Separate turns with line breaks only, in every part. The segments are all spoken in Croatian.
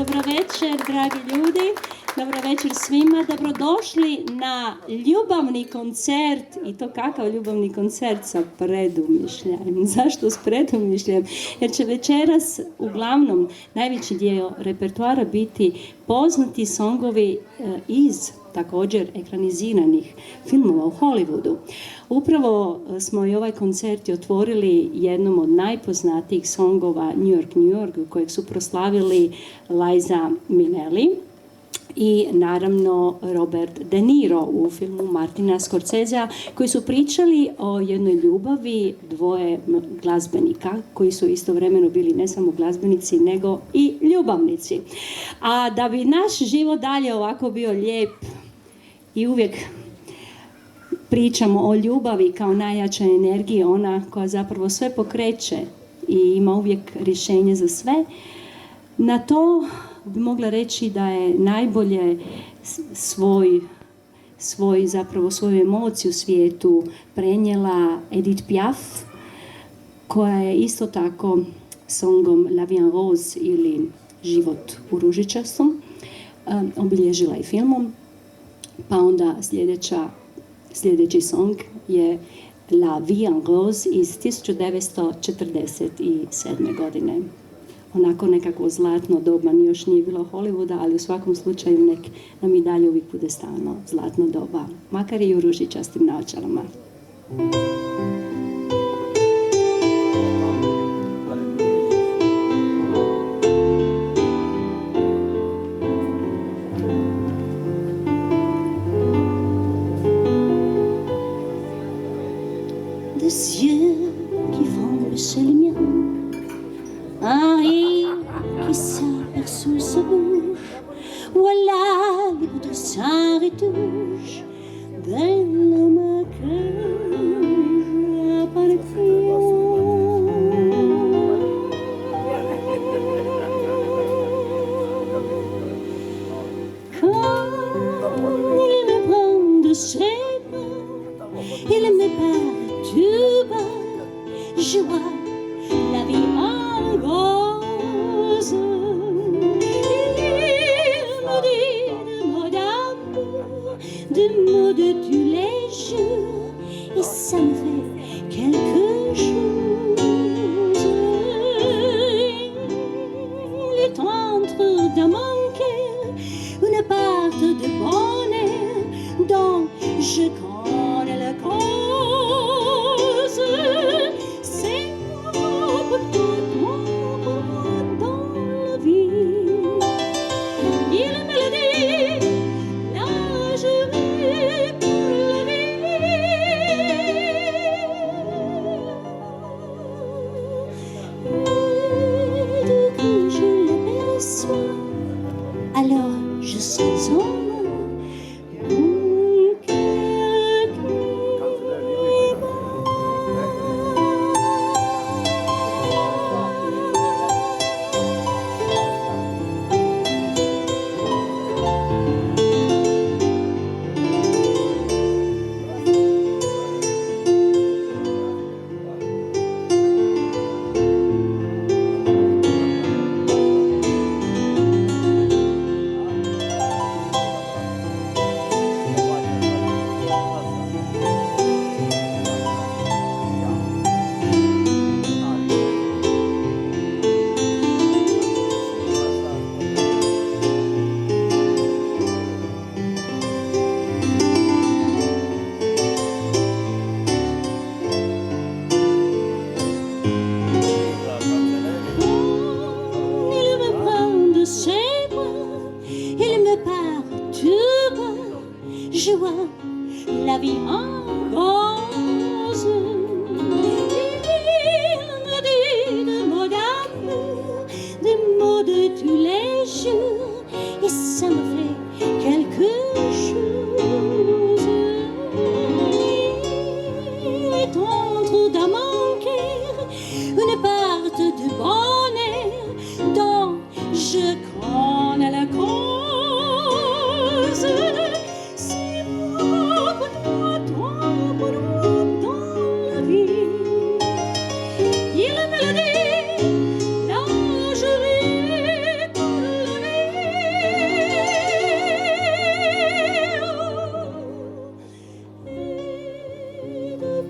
Dobro večer, dragi ljudi. Dobro večer svima. Dobrodošli na ljubavni koncert. I to kakav ljubavni koncert sa predumišljajem. Zašto s predumišljajem? Jer će večeras uglavnom najveći dio repertoara biti poznati songovi iz također ekraniziranih filmova u Hollywoodu. Upravo smo i ovaj koncert otvorili jednom od najpoznatijih songova New York, New York, kojeg su proslavili Liza Minnelli i naravno Robert De Niro u filmu Martina Scorsesea, koji su pričali o jednoj ljubavi dvoje glazbenika koji su istovremeno bili ne samo glazbenici nego i ljubavnici. A da bi naš život dalje ovako bio lijep i uvijek pričamo o ljubavi kao najjačoj energiji, ona koja zapravo sve pokreće i ima uvijek rješenje za sve, na to bi mogla reći da je najbolje svoju emociju svijetu prenijela Edith Piaf, koja je isto tako songom La Vie en Rose ili Život u ružičastom obilježila i filmom. Pa onda sljedeći song je La Vie en Rose iz 1947. godine. Onako nekako zlatno doba, još nije bilo Hollywooda, ali u svakom slučaju nek nam i dalje uvijek bude stalno zlatno doba, makar i u ružičastim naočalama.
Des yeux qui font chez les miens, un rire qui s'aperçoit sa bouche, voilà les bouts de sa retouche, belle ma cœur appartient. Quand il me prend de ses bras, il me parle tout bas, je vois la vie en rose. Il me dit de mots d'amour, de mots de tous les jours, et ça me fait quelque chose. Il est entre dans mon cœur une part de bonheur dont je connais la cause.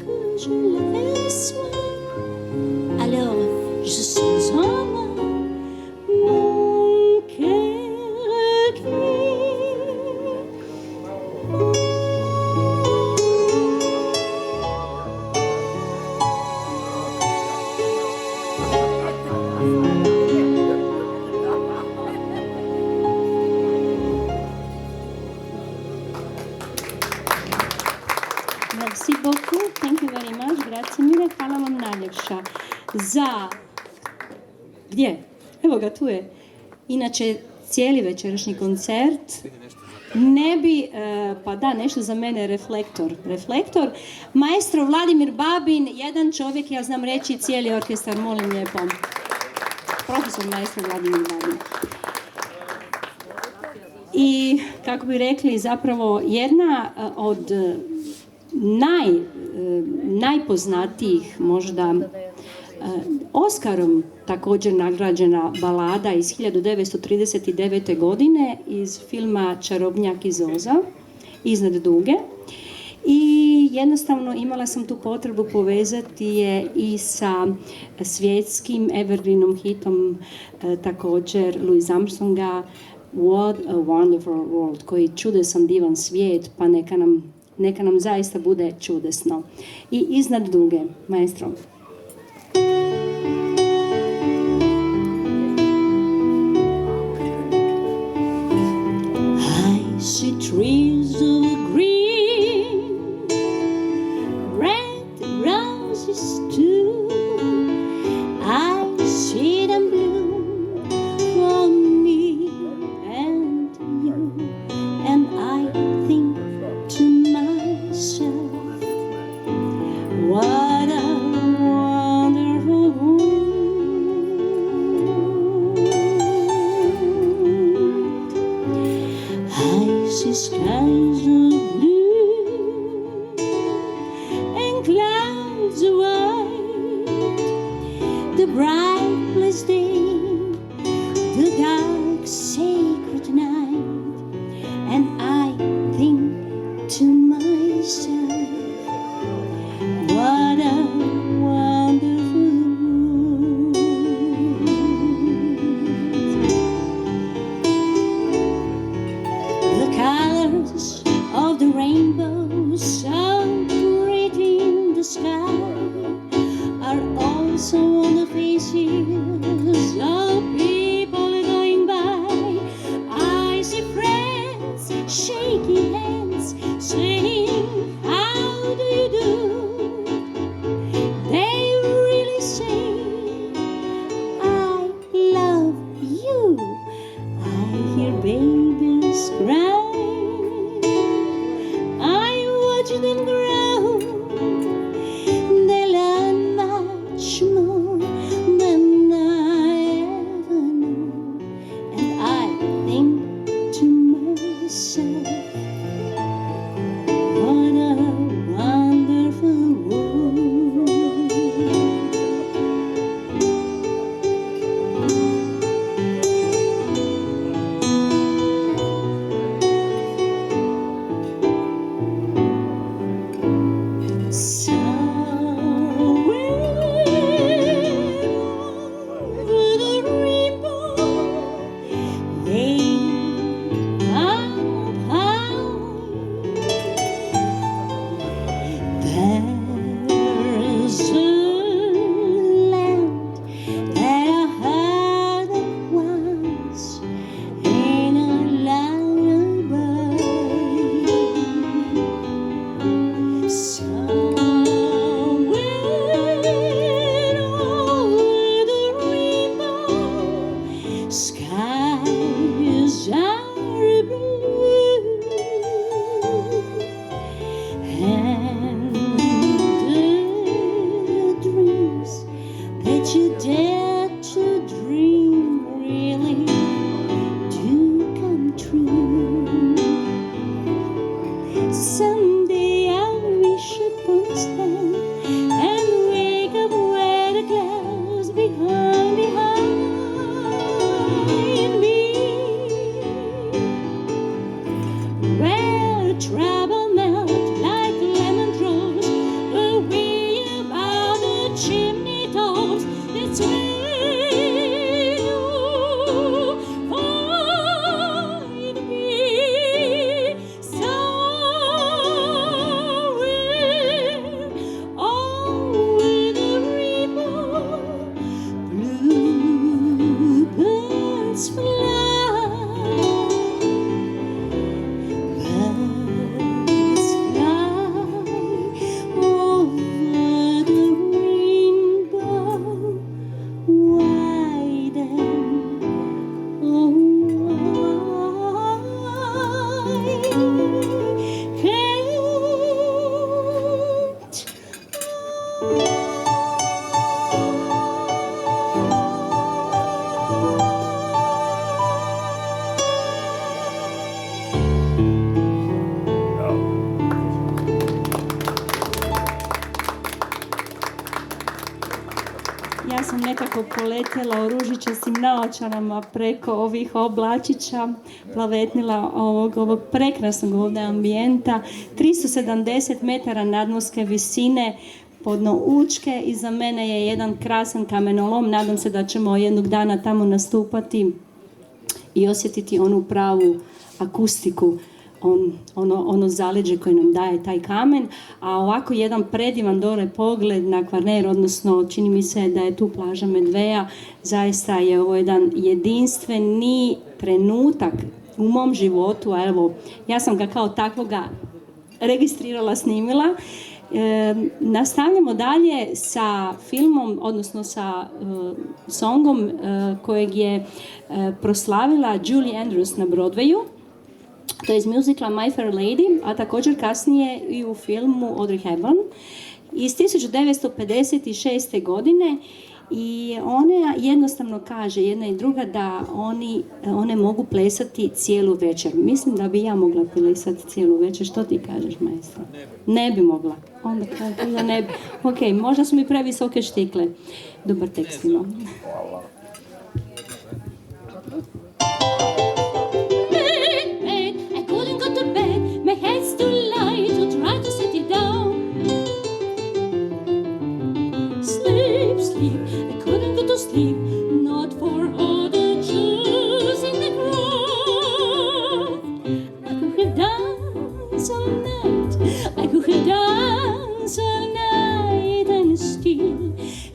que je l'avais soin. Alors je sens en moi mon cœur qui
Merci beaucoup, thank you very much, grazie mille, hvala vam najljepša. Gdje? Evo ga, tu je. Inače, cijeli večerašnji koncert ne bi, pa da, nešto za mene, reflektor. Maestro Vladimir Babin, jedan čovjek, ja znam reći cijeli orkestar, molim lijepo. Profesor maestro Vladimir Babin. I, kako bi rekli, zapravo jedna od najpoznatijih možda Oskarom također nagrađena balada iz 1939. godine iz filma Čarobnjak iz Oza, Iznad duge. I jednostavno imala sam tu potrebu povezati je i sa svjetskim evergreenom hitom također Louis Armstronga What a Wonderful World, koji čudesan divan svijet, pa neka nam zaista bude čudesno. I Iznad duge, maestro.
I see trees of green, red roses too. I see them bloom for me and you, and I think to myself, what a wonderful world. I see skies of blue and clouds of white, the bright blessed day, the dark sacred night, and I think to myself, what a wonderful world. The colors of the rainbow, so pretty in the sky, are also on the faces
Ja sam nekako poletjela u ružičastim naočarama preko ovih oblačića, plavetnila ovog prekrasnog ovdje ambijenta, 370 metara nadmorske visine, podno Učke, iza mene je jedan krasan kamenolom, nadam se da ćemo jednog dana tamo nastupati i osjetiti onu pravu akustiku, ono zaleđe koje nam daje taj kamen, a ovako jedan predivan dole pogled na Kvarner, odnosno čini mi se da je tu plaža Medveja, zaista je ovo jedan jedinstveni trenutak u mom životu, a evo, ja sam ga kao takvoga registrirala, snimila. Nastavljamo dalje sa filmom, odnosno sa songom kojeg je proslavila Julie Andrews na Broadwayu. To je iz musicala My Fair Lady, a također kasnije i u filmu Audrey Hepburn iz 1956. godine. I ona jednostavno kaže, jedna i druga, da one mogu plesati cijelu večer. Mislim da bi ja mogla plesati cijelu večer. Što ti kažeš, maestro? Ne bi mogla. Onda kaže da ne bi. Ok, možda su mi previsoke štikle. Dobar tekst ima.
My head's too light to try to set it down. Sleep, sleep, I couldn't go to sleep, not for all the Jews in the grove. I could have danced all night, I could have danced all night and still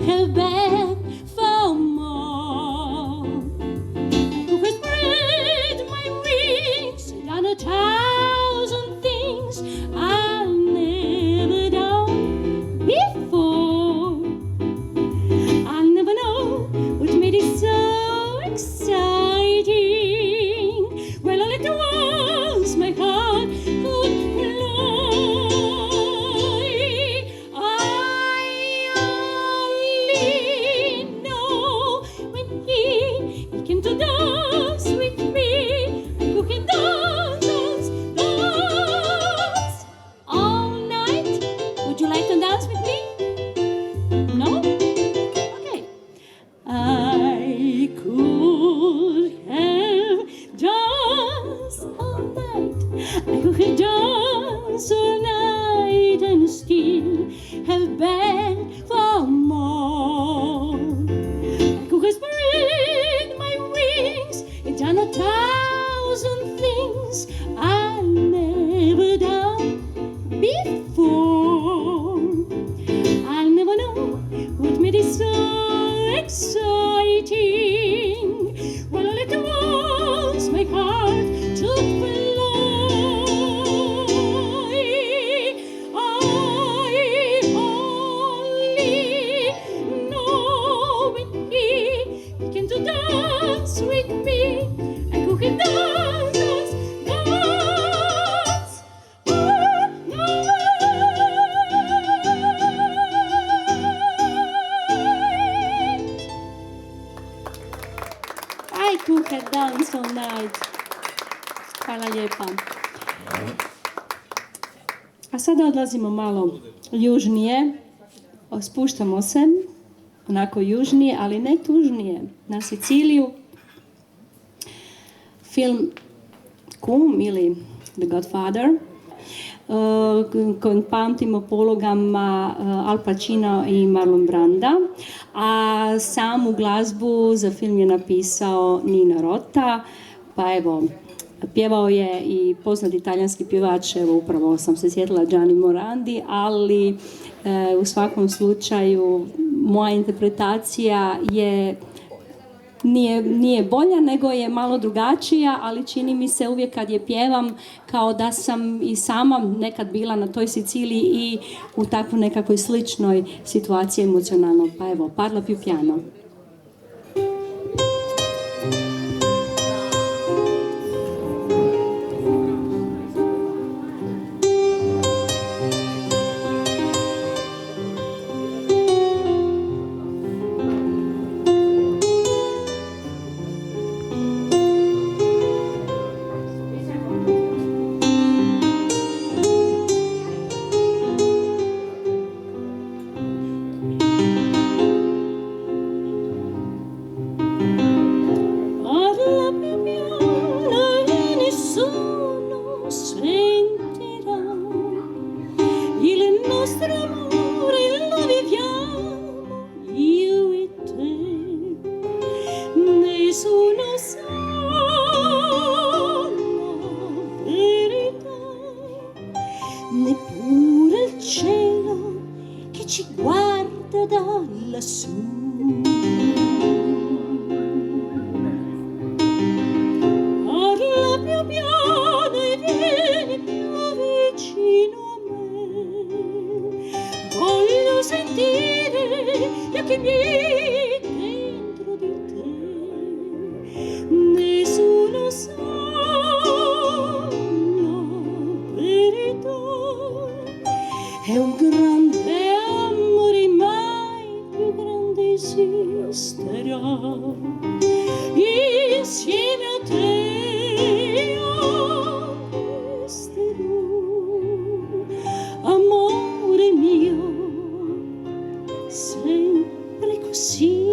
have begged for more. I could have spread my wings down a thousand things I've never done before. I'll never know what made it so exciting. Well, all at once my heart could fly. I only know when he came to dance with me, I could dance all night. Would you like to dance with me? No? Okay. I could have danced all night. I could have danced all night and still have begged for more. I could have spread my wings and done 1,000 things I've never done before. I'll never know what made it so exciting. Well, all at once my heart took flight. I only know when he came to dance with me, I could have dance all night.
I could have danced all night. Hvala lijepa. A sada odlazimo malo južnije. Spuštamo se onako južnije, ali ne tužnije, na Siciliju. Film Kum ili The Godfather, kojeg pamtimo po ulogama Al Pacino i Marlon Branda, a samu glazbu za film je napisao Nino Rota, pa evo, pjevao je i poznati talijanski pjevač, evo upravo sam se sjetila, Gianni Morandi, ali u svakom slučaju moja interpretacija je nije bolja, nego je malo drugačija, ali čini mi se uvijek kad je pjevam kao da sam i sama nekad bila na toj Siciliji i u takvoj nekakvoj sličnoj situaciji emocionalno. Pa evo, Parla più piano.
che ci guarda da lassù. Parla più piano e vieni più vicino a me. Voglio sentire gli occhi miei dentro di te. Nessuno sa la verità. È un grande amore, mai più grande esisterà. Insieme a te io resterò, amore mio, sempre così.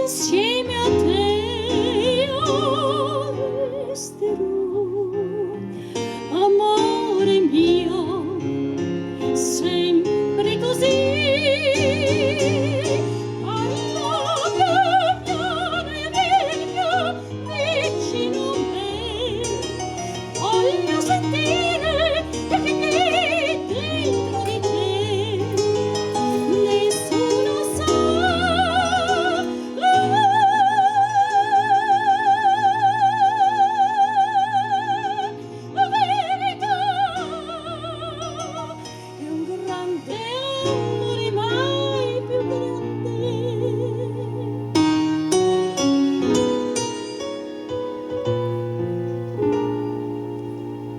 Insieme a te io resterò, amore mio, sempre così. Parla piano e vieni più vicino a me. Voglio sentire che dentro di te. Nessuno sa la verità. È un grande amore, mai più grande.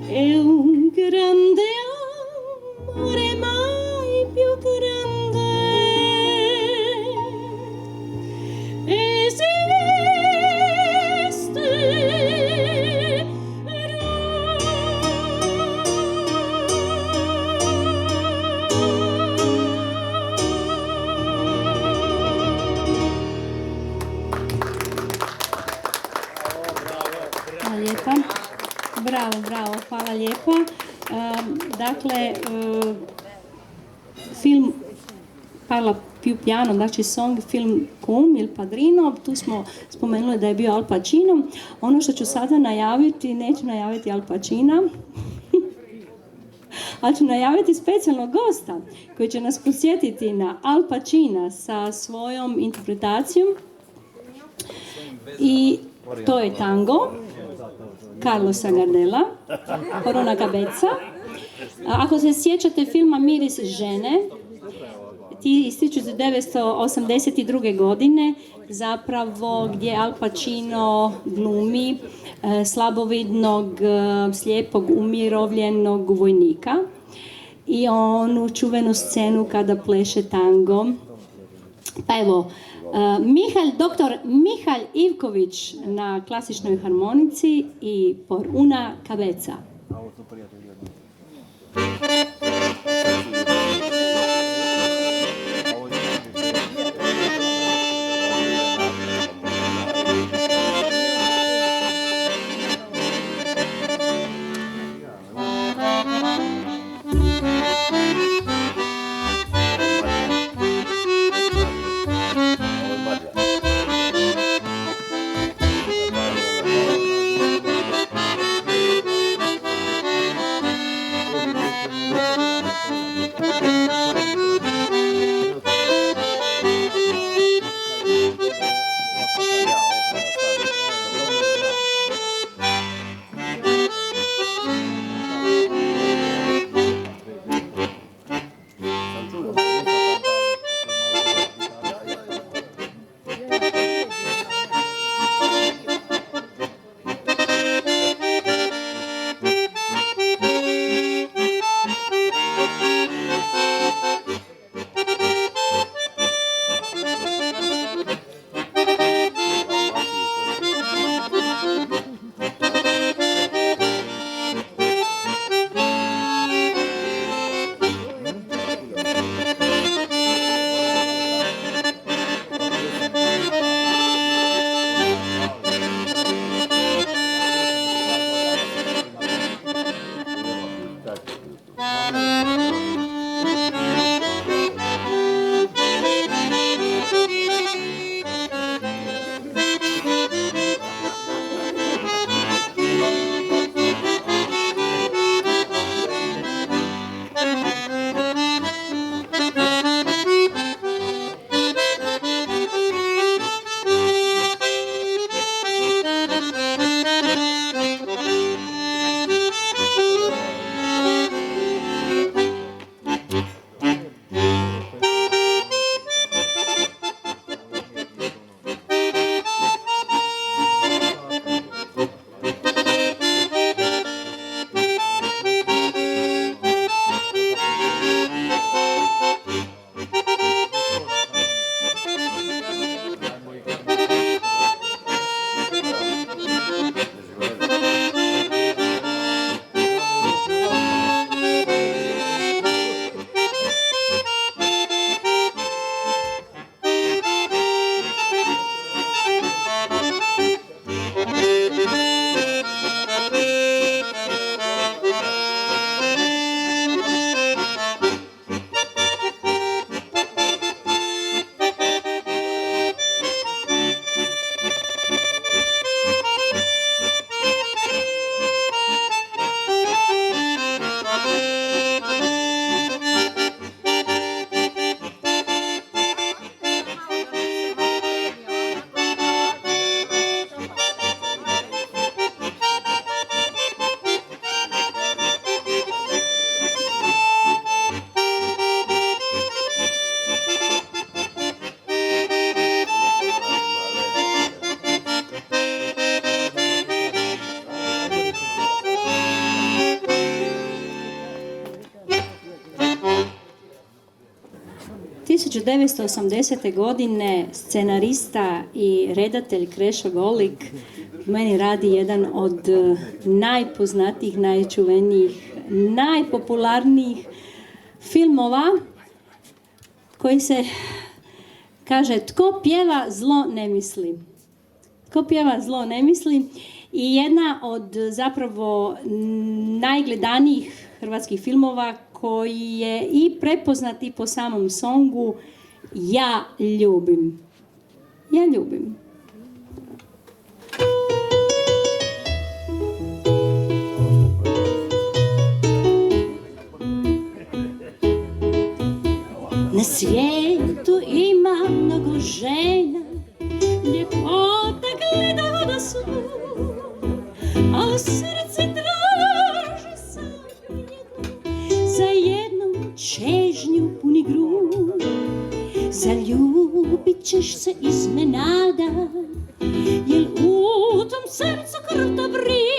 È un grande amore, mai più grande.
Hvala lijepa. Bravo, bravo, hvala lijepa. Dakle, film Parla più piano, znači song, film Kum ili Padrino, tu smo spomenuli da je bio Al Pacino. Ono što ću sada najaviti, neću najaviti Al Pacina, ali ću najaviti specijalnog gosta koji će nas podsjetiti na Al Pacina sa svojom interpretacijom. I to je tango Carlosa Gardela, Corona Cabeza. Ako se sjećate filma Miris žene, iz 1982. godine, zapravo gdje Al Pacino glumi slabovidnog, slijepog, umirovljenog vojnika i onu čuvenu scenu kada pleše tango. Pa evo, dr. Mihalj Ivković na klasičnoj harmonici i Por una cabeza. 1980. godine scenarista i redatelj Krešo Golik meni radi jedan od najpoznatijih, najčuvenijih, najpopularnijih filmova koji se kaže tko pjeva zlo ne misli. Tko pjeva zlo ne misli i jedna od zapravo najgledanijih hrvatskih filmova koji je i prepoznat i po samom songu Ja ljubim. Ja ljubim.
Na svijetu ima mnogo žena, ljepota gleda da su, ali srce traži samo jednu, za jednom čežnju puni grud. Zaljubit ćeš se iznenada, jer u tom srcu krta vri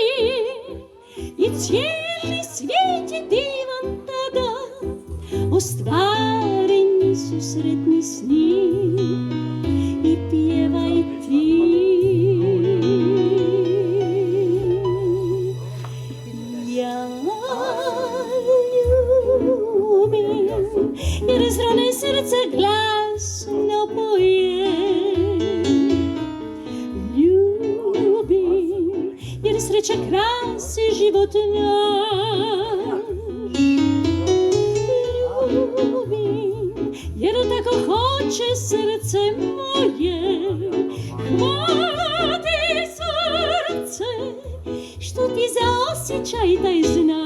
i cijeli svijet je divan tada. Ostvareni su sretni sni i pjevaj ti. Ja ljubim, jer zrane srce glasno poje. Ljubim, jer sreća krasi život naš. Jer tako hoće srce moje. Hvala ti srce, što ti za osjećaj taj znaš.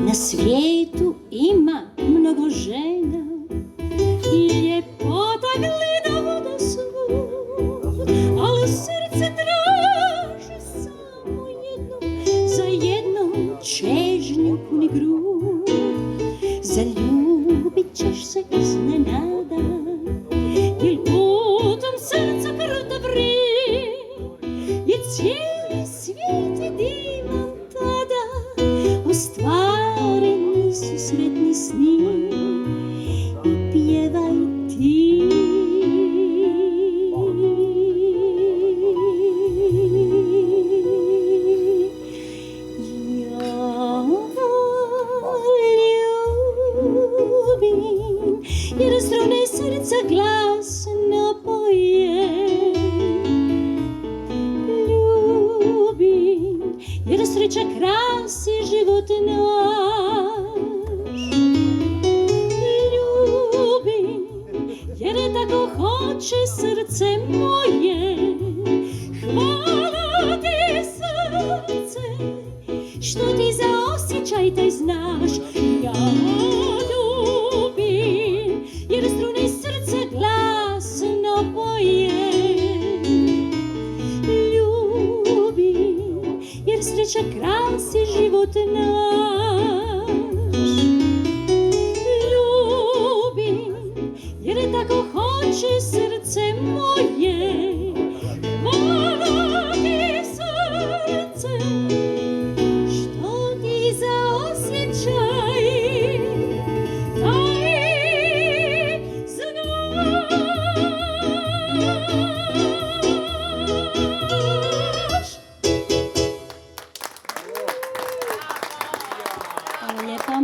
Na svijetu ima mnogo žena, ljepota gleda da svud, ali srce traži samo jednu, za jednom čežnju puni grud. Zaljubit ćeš se iznenada, jer u tom srcu krta vri i cijeli svijet je divan tada. Ostvareni su sretni sni i pjevaj ti. Ja ljubim, jer strune srca glasno poje. Ljubim, jer sreća krasi život naš. Ljubim, jer tako hoće srce moje. Hvala ti srce, što ti za osjećaj taj znaš. Ja ljubim, jer strune srca glasno poje. Ljubim, jer sreća krasi život naš. Ljubim, jer tako hoće srce moje. Hvala ti srce, što ti za osjećaj taj znaš.
Hvala lijepa.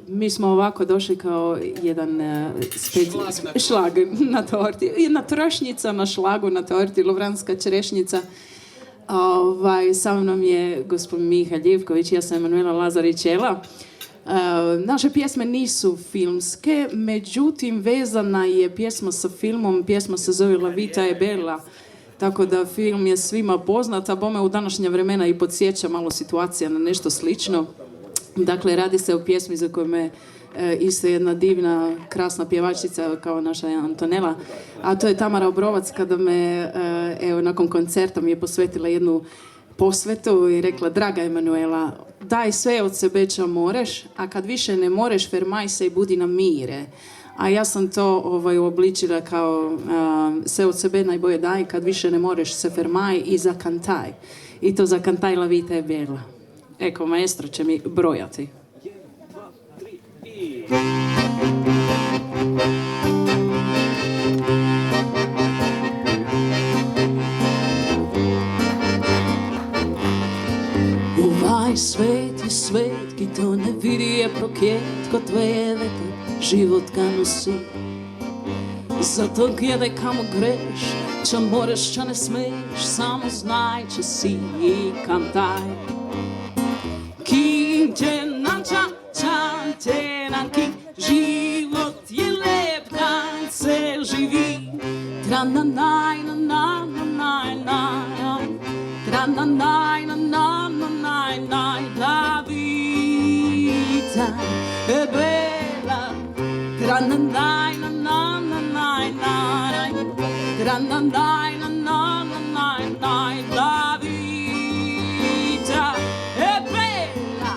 Mi smo ovako došli kao jedan šlag na torti. Jedna trošnjica na šlagu na torti, lovranska čerešnjica. Sa mnom je gospodin Miha Ljivković, ja sam Emanuela Lazarić-Ela. Naše pjesme nisu filmske, međutim vezana je pjesma sa filmom, pjesma se zove La Vita è Bella, tako da film je svima poznat, a bome u današnja vremena i podsjeća malo situacija na nešto slično. Dakle, radi se o pjesmi za koju me isto jedna divna, krasna pjevačica kao naša Antonela, a to je Tamara Obrovac, kada me, evo, nakon koncerta mi je posvetila jednu posvetu i rekla: draga Emanuela, daj sve od sebe čo moreš, a kad više ne moreš, fermaj se i budi na mire. A ja sam to uobličila kao sve od sebe najbolje daj, kad više ne moreš se fermaj i zakantaj. I to zakantaj la vita je bela. Eko, maestro će mi brojati.
1, 2, 3 i...
Ovaj svet je svet, ki to ne vidi, je proklet kot tvoje veter, život ga nosi. Zato gledaj kamo greš, če moreš, če ne smeš, samo znaj, če si i kantaj. Kim te nanča, čan te nanki, život je lep, kad se živi. Tra-na-naj, na-na-na-naj, naj, tra-na-naj, na-na-na-naj, naj, la vita è bella, tra-na-naj, na-na-na-naj, naj, tra-na-naj, na-na-na-naj, naj, la vita è bella.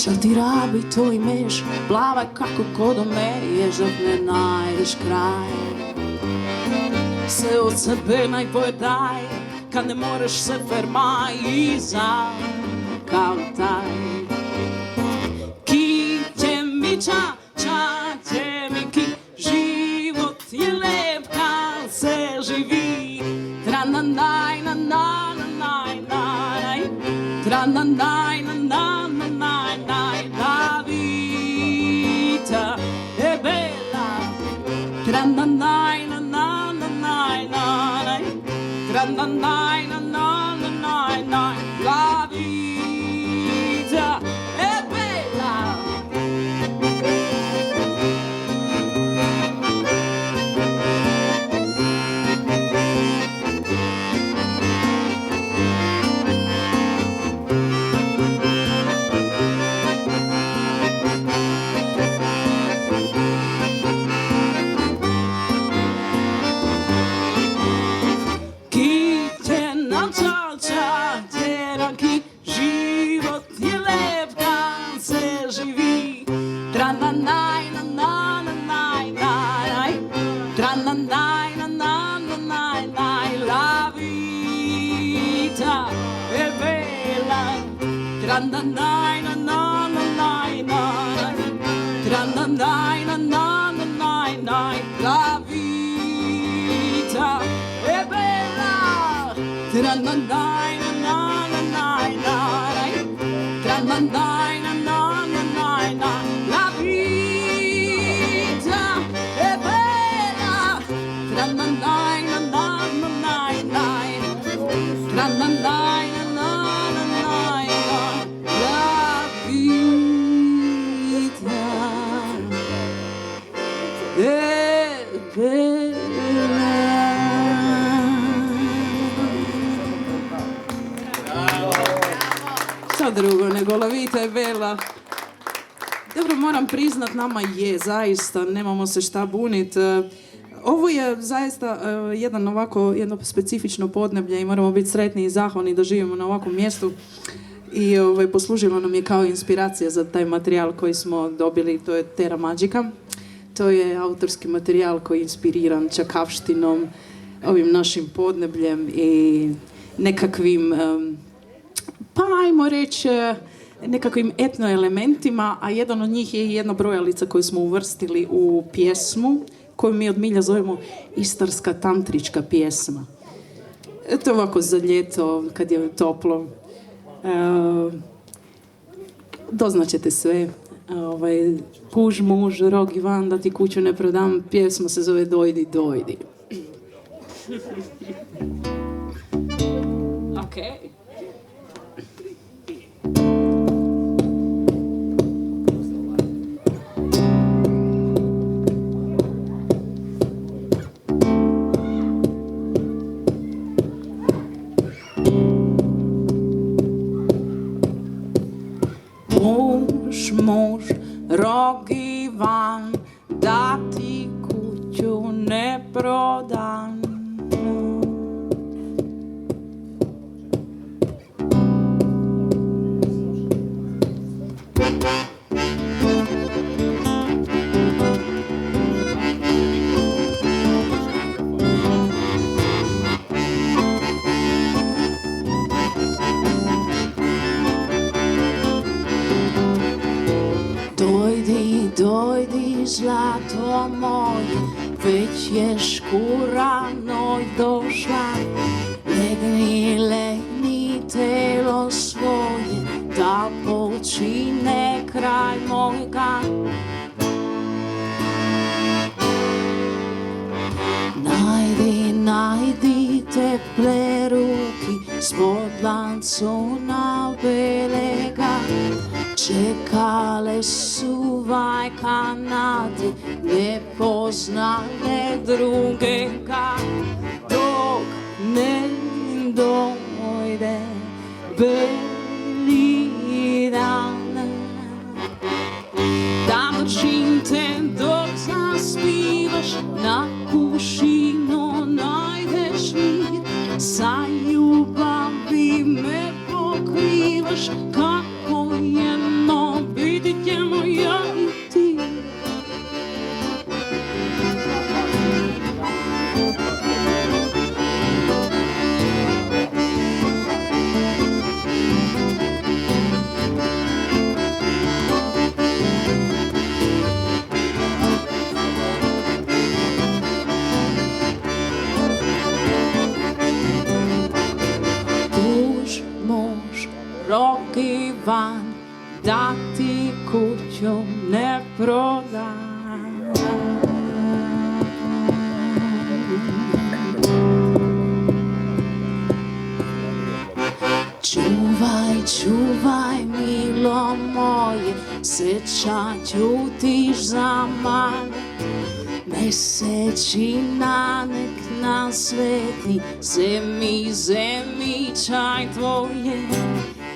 Čel ti rabi to imeš, plavaj kako kod omeješ, dok ne najdeš kraj. Sve od sebe najbolje daj, kad ne moreš se fermaj i zakantaj. Ki te mi ča, te mi ki, život je lep kad se živi. Tra-na-naj, na-na-na-naj, naj, tra-na-naj, na-na-na-naj, naj, la vita è bella. Tra-na-naj, na-na-na-naj, naj, tra-na-naj, na-na-na-naj, naj, la vita è bella. Ki te nanča, te ranki, život je lep kad se živi. Tra-na-naj, na-na-na-naj, naj, tra-na-naj, na-na-na-naj, naj, la vita è bella. Tra-na-naj, na-na-na-naj, naj, tra-na-naj, na-na-na-naj, naj, la vita è bella. Tra-na-naj, na-na-na-naj, naj, tra-na-naj, na-na-na-naj, naj, la vita è bella. Tra-na-naj, na-na-na-naj, naj, tra-na-naj, na-na-na-naj, naj, la vita è bella. Šta drugo nego la vita je bela. Dobro, moram priznat, nama je zaista, nemamo se šta bunit. Ovo je zaista jedno specifično podneblje i moramo biti sretni i zahvalni da živimo na ovakvom mjestu. I poslužilo nam je kao inspiracija za taj materijal koji smo dobili, to je Terra Magica. To je autorski materijal koji je inspiriran čakavštinom, ovim našim podnebljem i nekakvim, pa ajmo reći, nekakvim etno elementima, a jedan od njih je jedna brojalica koju smo uvrstili u pjesmu koju mi od milja zovemo istarska tantrička pjesma. To ovako za ljeto, kad je toplo. Doznaćete sve. Kuž muž, rog Ivan, da ti kuću ne prodam, pjesma se zove Dojdi, dojdi. Okay. Muž, prodan. Dojdi, zlato moje, već je škura noć došla. Legni telo svoje, da počine kraj mojega. Najdi teple ruki, spod lancuna belega. Čekale su vajka nade, ne poznale drugega. Dok ne dojde beli dan, da držim te dok zaspivaš, na kušinu najdeš mir. Sa ljubavi me pokrivaš, kako jedno biti ćemo ja i ti. Roki van, da ti kuću ne prodam. Čuvaj, milo moje, sreća ćutiš za mane. Mesečina nek nas sveti, zemičaj tvoje.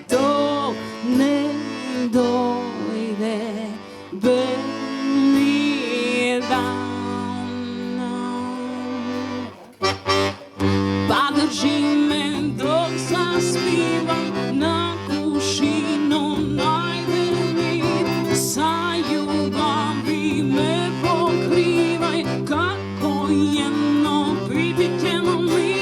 Dok ne dojde beli dan, pa drži me dok zaspivam, na kušinu najde mir. Sa ljubavi me pokrivaj, kako jedno biti ćemo mi.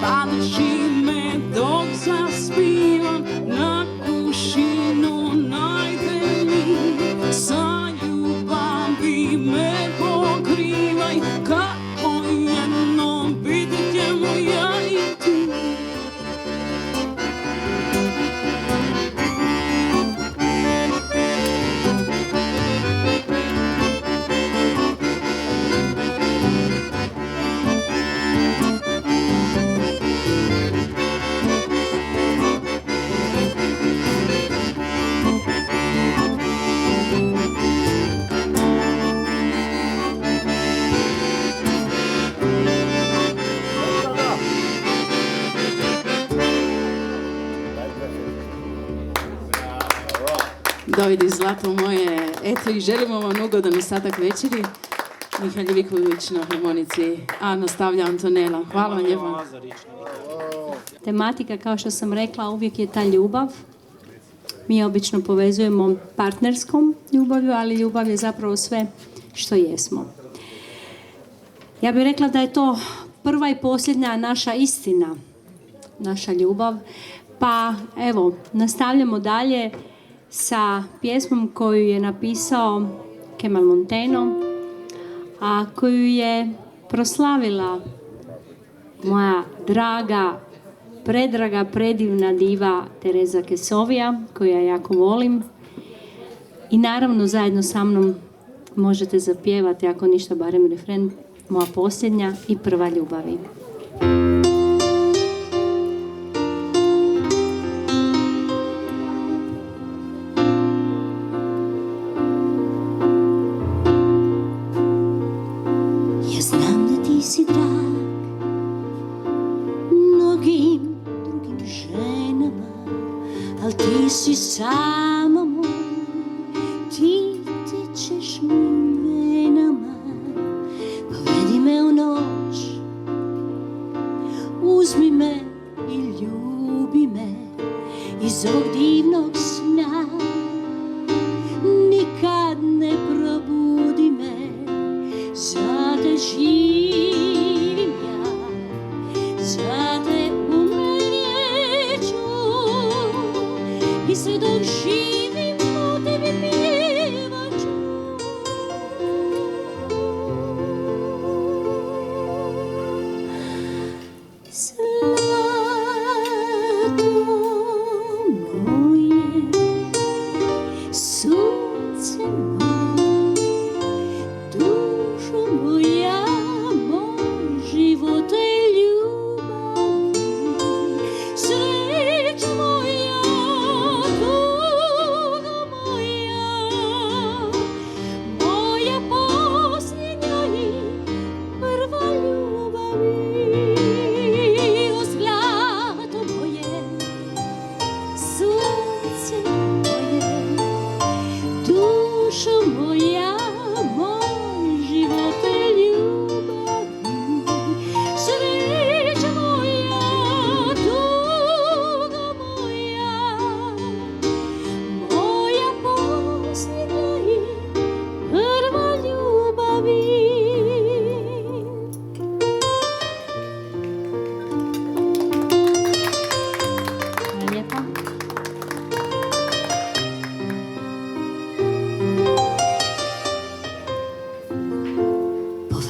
Pa drži me dok zaspivam, na kušinu najde mir. Sa ljubavi me pokrivaj, kako jedno biti ćemo ja i ti. Dojdi, zlato moje, eto i želimo vam ugodan ostatak večeri. Miha Ljeviković na harmonici, a nastavlja Antonela. Hvala vam lijepo.
Tematika, kao što sam rekla, uvijek je ta ljubav. Mi je obično povezujemo partnerskom ljubavlju, ali ljubav je zapravo sve što jesmo. Ja bih rekla da je to prva i posljednja naša istina, naša ljubav. Pa evo, nastavljamo dalje sa pjesmom koju je napisao Kemal Monteno, a koju je proslavila moja draga, predraga, predivna diva Tereza Kesovija, koju ja jako volim. I naravno zajedno sa mnom možete zapjevati, ako ništa, barem refren, moja posljednja i prva ljubavi.
Ja znam da ti si drag mnogim drugim ženama, al ti si samo moj, ti tečeš mojim venama. Povedi me u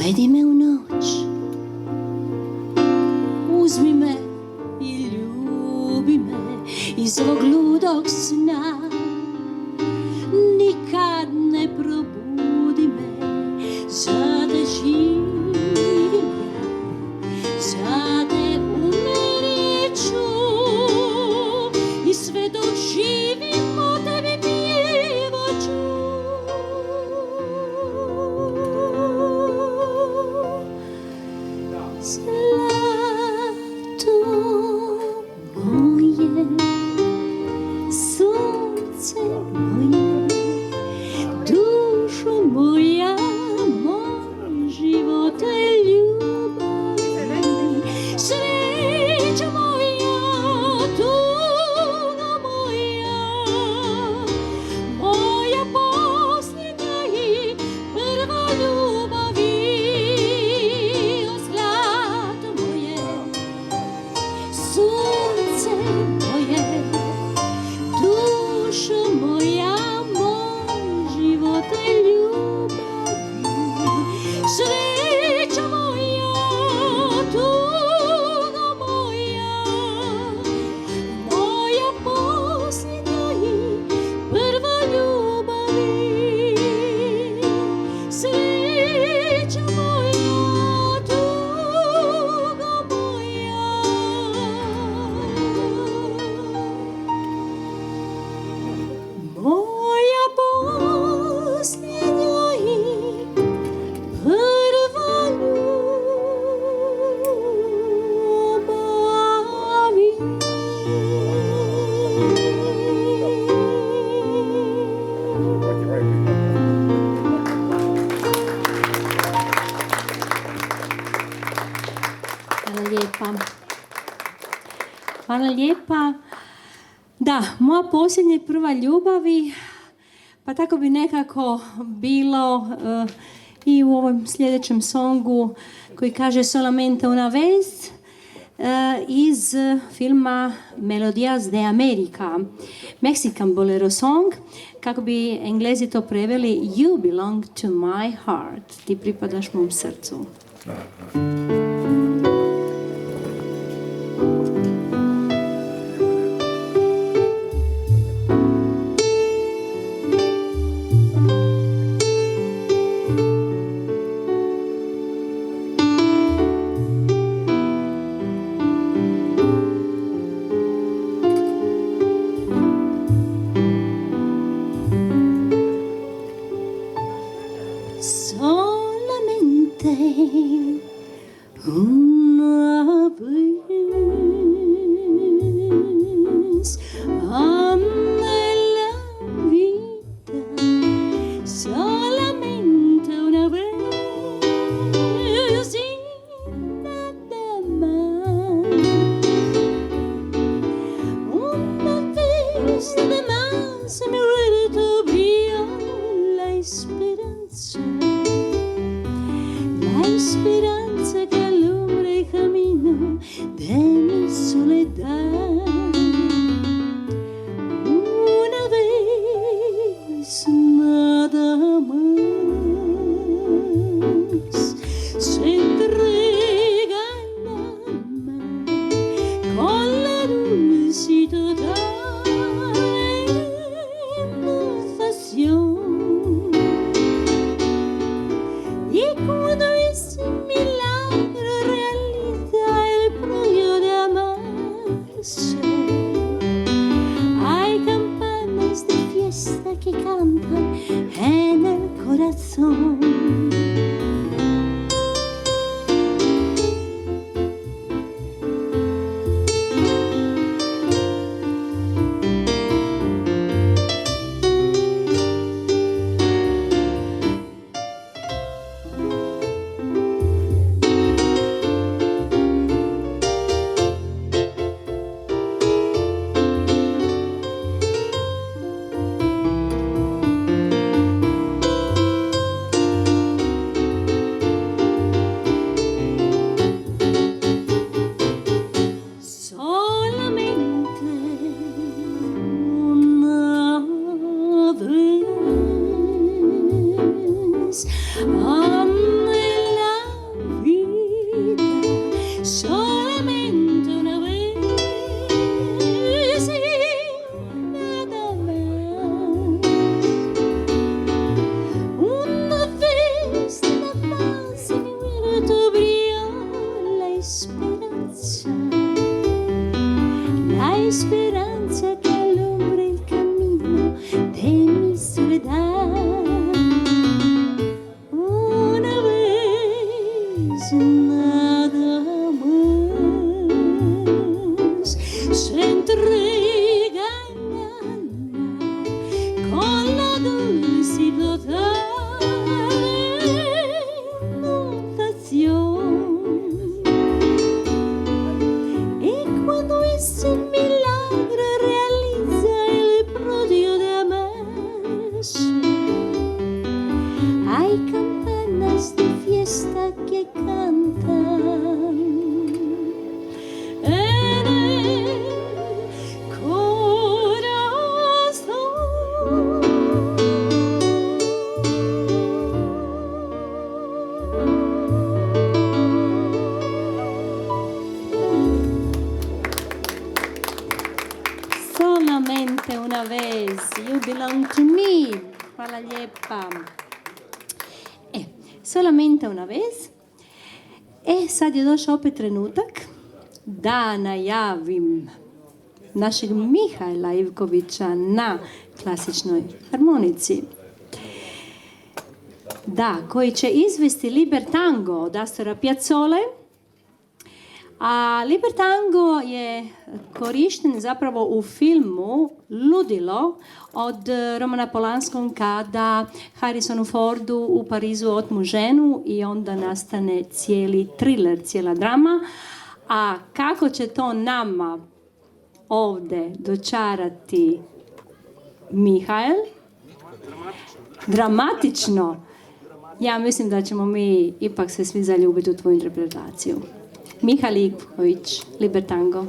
Svedi me u noć, uzmi me i ljubi me iz ovog ludog sna. Nikad ne probudi me, za te živim ja, za te umrijeću i sve dok živim o tebi pjevaću. Zlato moje, sunce moje, dušo moja, moj život je ljubav, sreća moja, tuga moja, moja posljednja i prva ljubavi. O zlato moje, sunce moje, dušo moja, moj život je ljubavi, sreća moja, tuga moja, moja posljednja i prva ljubavi, sreća moja, tuga moja. Moja posljednja i prva ljubavi. Hvala lijepa. Hvala lijepa. Da, moja posljednja i prva ljubavi, pa tako bi nekako bilo i u ovom sljedećem songu koji kaže Solamente una vez iz filma Melodías de América, Mexican bolero song, kako bi Englezi to preveli You belong to my heart, ti pripadaš mom srcu. Solamente una vez amé la vida, solamente una vez y nada más. Una vez de más mi huerto vio la esperanza. La esperanza que alumbra el camino de mi soledad. Una vez nada más se entrega el alma con la dulce y total inundación. Y cuando ese milagro realiza el propio de amarse, hay campanas de fiesta que cantan en el corazón. vez amé la flores de fiesta que cantan en el
Solamente una vez, You Belong to Me. Hvala lijepa. Solamente una vez. Sad je došao opet trenutak da najavim našeg Mihajla Ivkovića na klasičnoj harmonici. Da, koji će izvesti Libertango od Astora Piazzole. A Libertango je korišten zapravo u filmu Ludilo od Romana Polanskog kada Harrisonu Fordu u Parizu otmu ženu i onda nastane cijeli thriller, cijela drama. A kako će to nama ovdje dočarati Mihael? Dramatično. Ja mislim da ćemo mi ipak se svi zaljubiti u tvoju interpretaciju. Mihael Ivković, Libertango.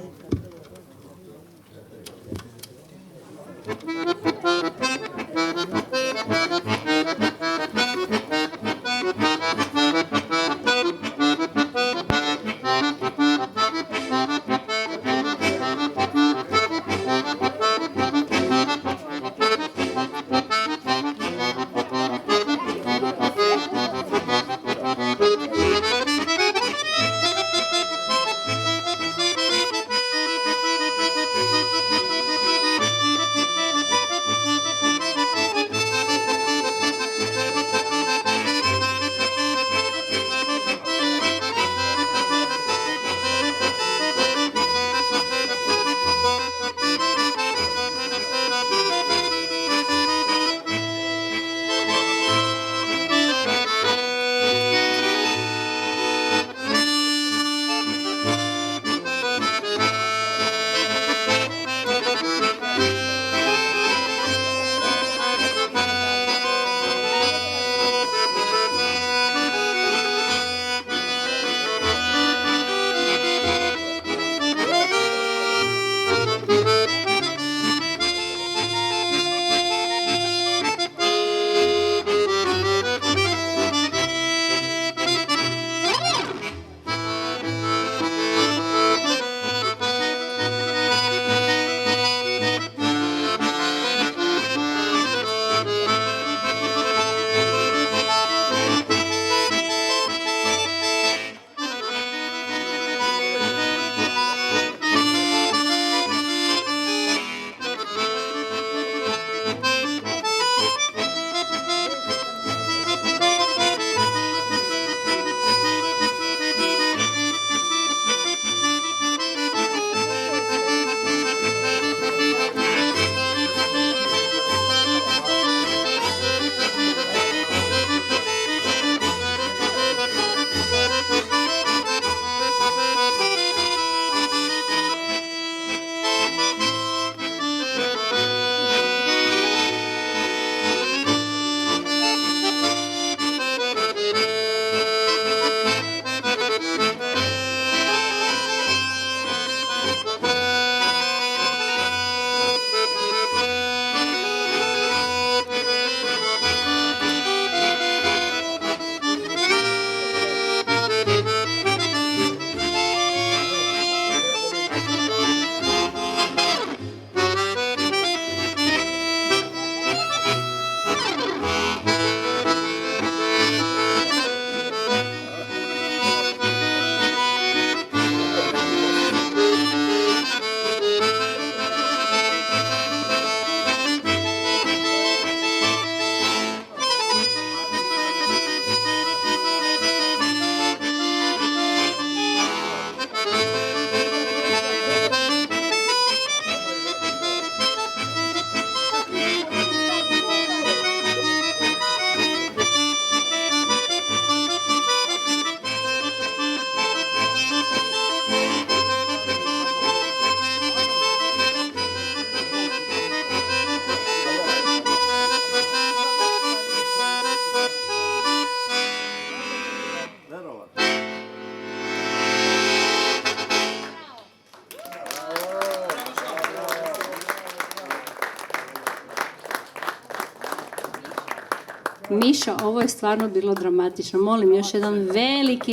Mišo, ovo je stvarno bilo dramatično. Molim još jedan veliki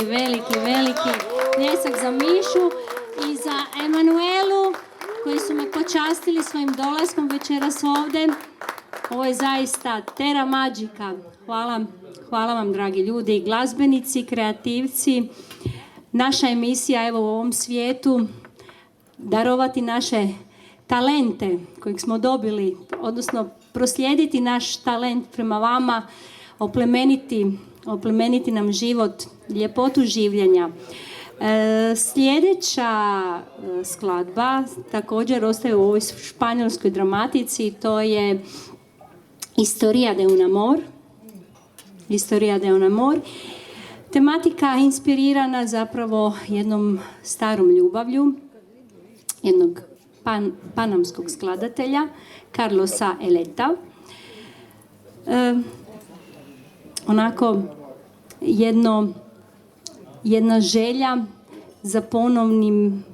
pljesak za Mišu i za Emanuelu koji su me počastili svojim dolaskom večeras ovdje. Ovo je zaista Terra Magica. Hvala vam, dragi ljudi, glazbenici, kreativci. Naša emisija, evo u ovom svijetu, darovati naše talente kojeg smo dobili, odnosno proslijediti naš talent prema vama, oplemeniti nam život, ljepotu življenja. Sljedeća skladba također ostaje u ovoj španjolskoj dramatici, to je Historia de un amor. Tematika inspirirana zapravo jednom starom ljubavlju, jednog panamskog skladatelja, Carlosa Eleta. Onako jedna želja za ponovnim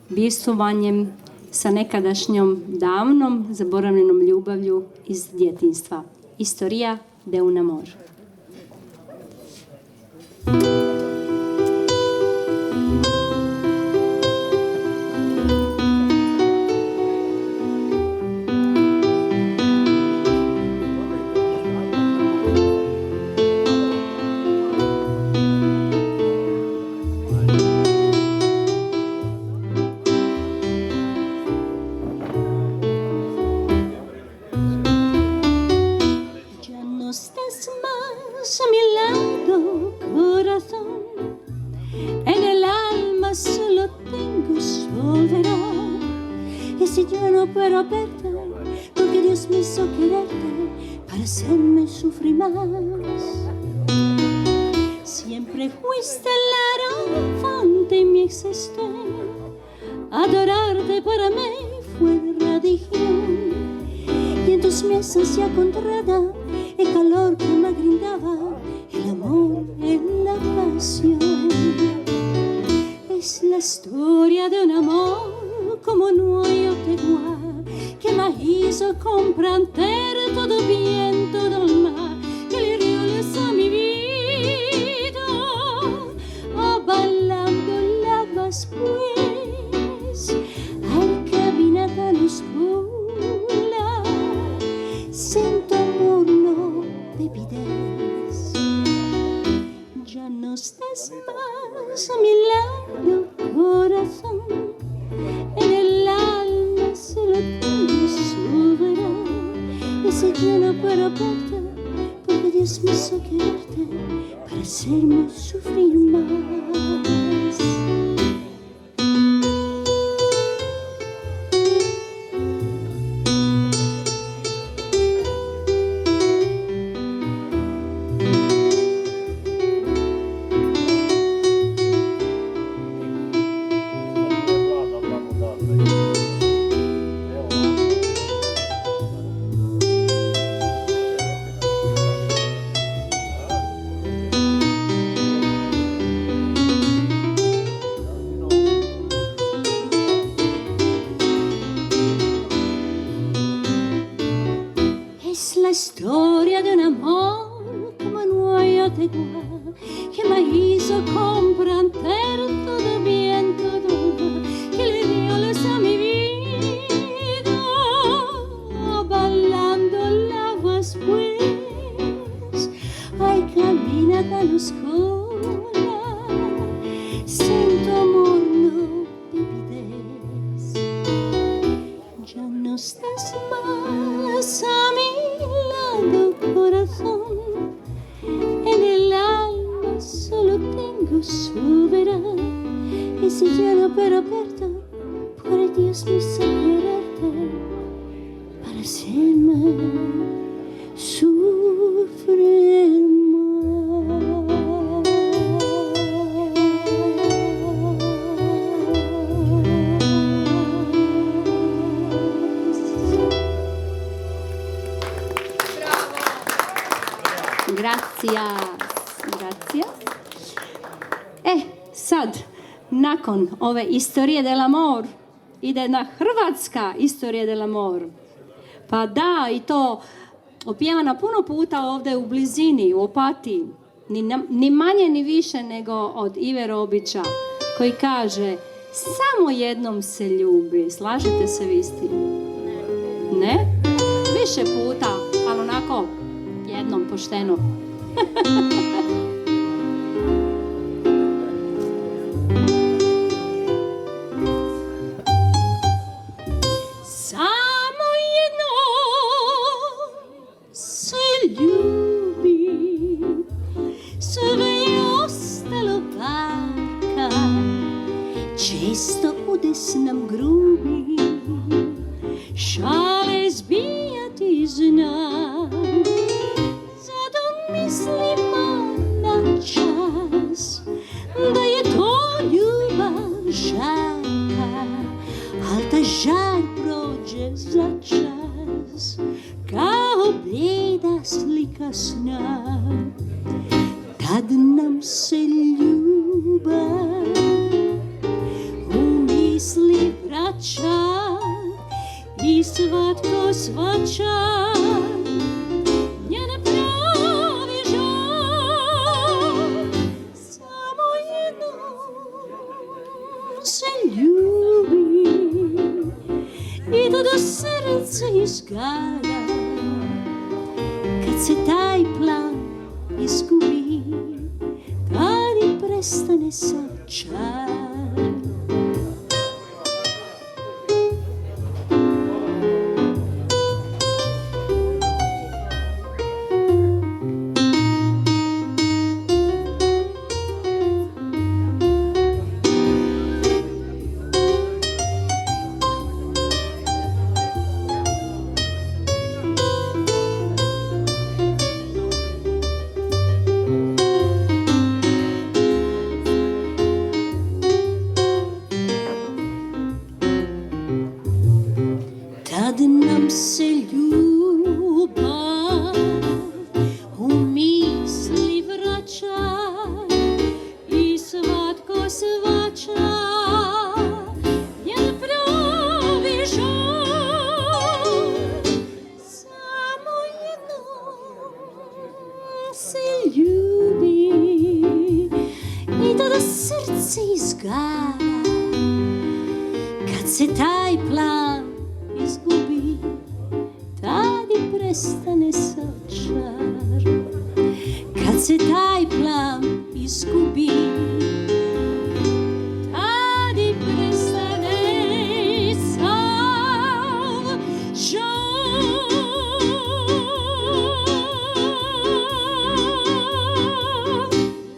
bivstvovanjem sa nekadašnjom davnom zaboravljenom ljubavlju iz djetinjstva. Historia de un amor.
Siempre fuiste la infante en mi existencia. Adorarte para mí fue religión. Y en tus mesas ya encontrada el calor que me brindaba el amor en la pasión. Es la historia de un amor como no hay otro igual, que me hizo comprender todo bien, todo el mal, que le dio a mi vida, avalándola después, al caminar tan oscura, sin tu amor no te pides. Ya no estás más a mi lado, corazón, en el alma solo tengo soledad. Y si yo no puedo verte, porque Dios me hizo quererte para hacerme sufrir más. La historia de un amor como no hay otro igual, que me hizo comprender todo bien, todo mal, que le dio luz a mi vida, avalándola después. Ay, camina tan oscura, sin tu amor no te pides. Ya no estás más a mí, corazón, en el alma solo tengo soledad. Y si yo no puedo verte, por Dios me hizo quererte para hacerme sufrir más.
Gracias. Sad, nakon ove Historije del amor, ide na hrvatska Historija del amor. Pa da, i to opjevana puno puta ovdje u blizini, u Opatiji, ni manje ni više nego od Ive Robića, koji kaže: samo jednom se ljubi. Slažete se vi s tim? Ne? Više puta, ali onako jednom pošteno.
Samo jednom se ljubi, sve je ostalo varka, često udes nam grubi, šale zbijati znam, zato mislimo na čas, da je to ljubav žarka, al ta žar prođe za čas, kao blijeda slika sna. Tad nam se ljubav u misli vraća i svatko svača njene pravi žal. Samo jednom se ljubi i to do srca izgara. Kad se taj plan izgubi, tad i prestane sav čar. Tad nam se ljubav u misli vraća i svatko svača njen pravi žal. Samo jednom se ljubi i tada srce izgara. Kad se taj plan izgubi, tad i prestane sav čar. Kad se taj plan izgubi, tad i prestane sav žal.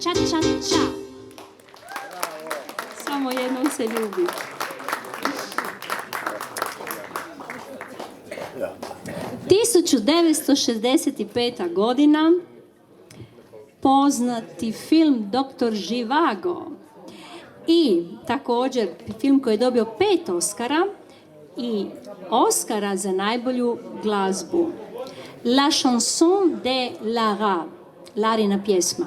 Ča, ča, ča. Samo jednom se ljubi.
Ja.
1965. godina, poznati film Dr. Živago i također film koji je dobio 5 Oscara i Oscara za najbolju glazbu. La chanson de Lara, Larina pjesma.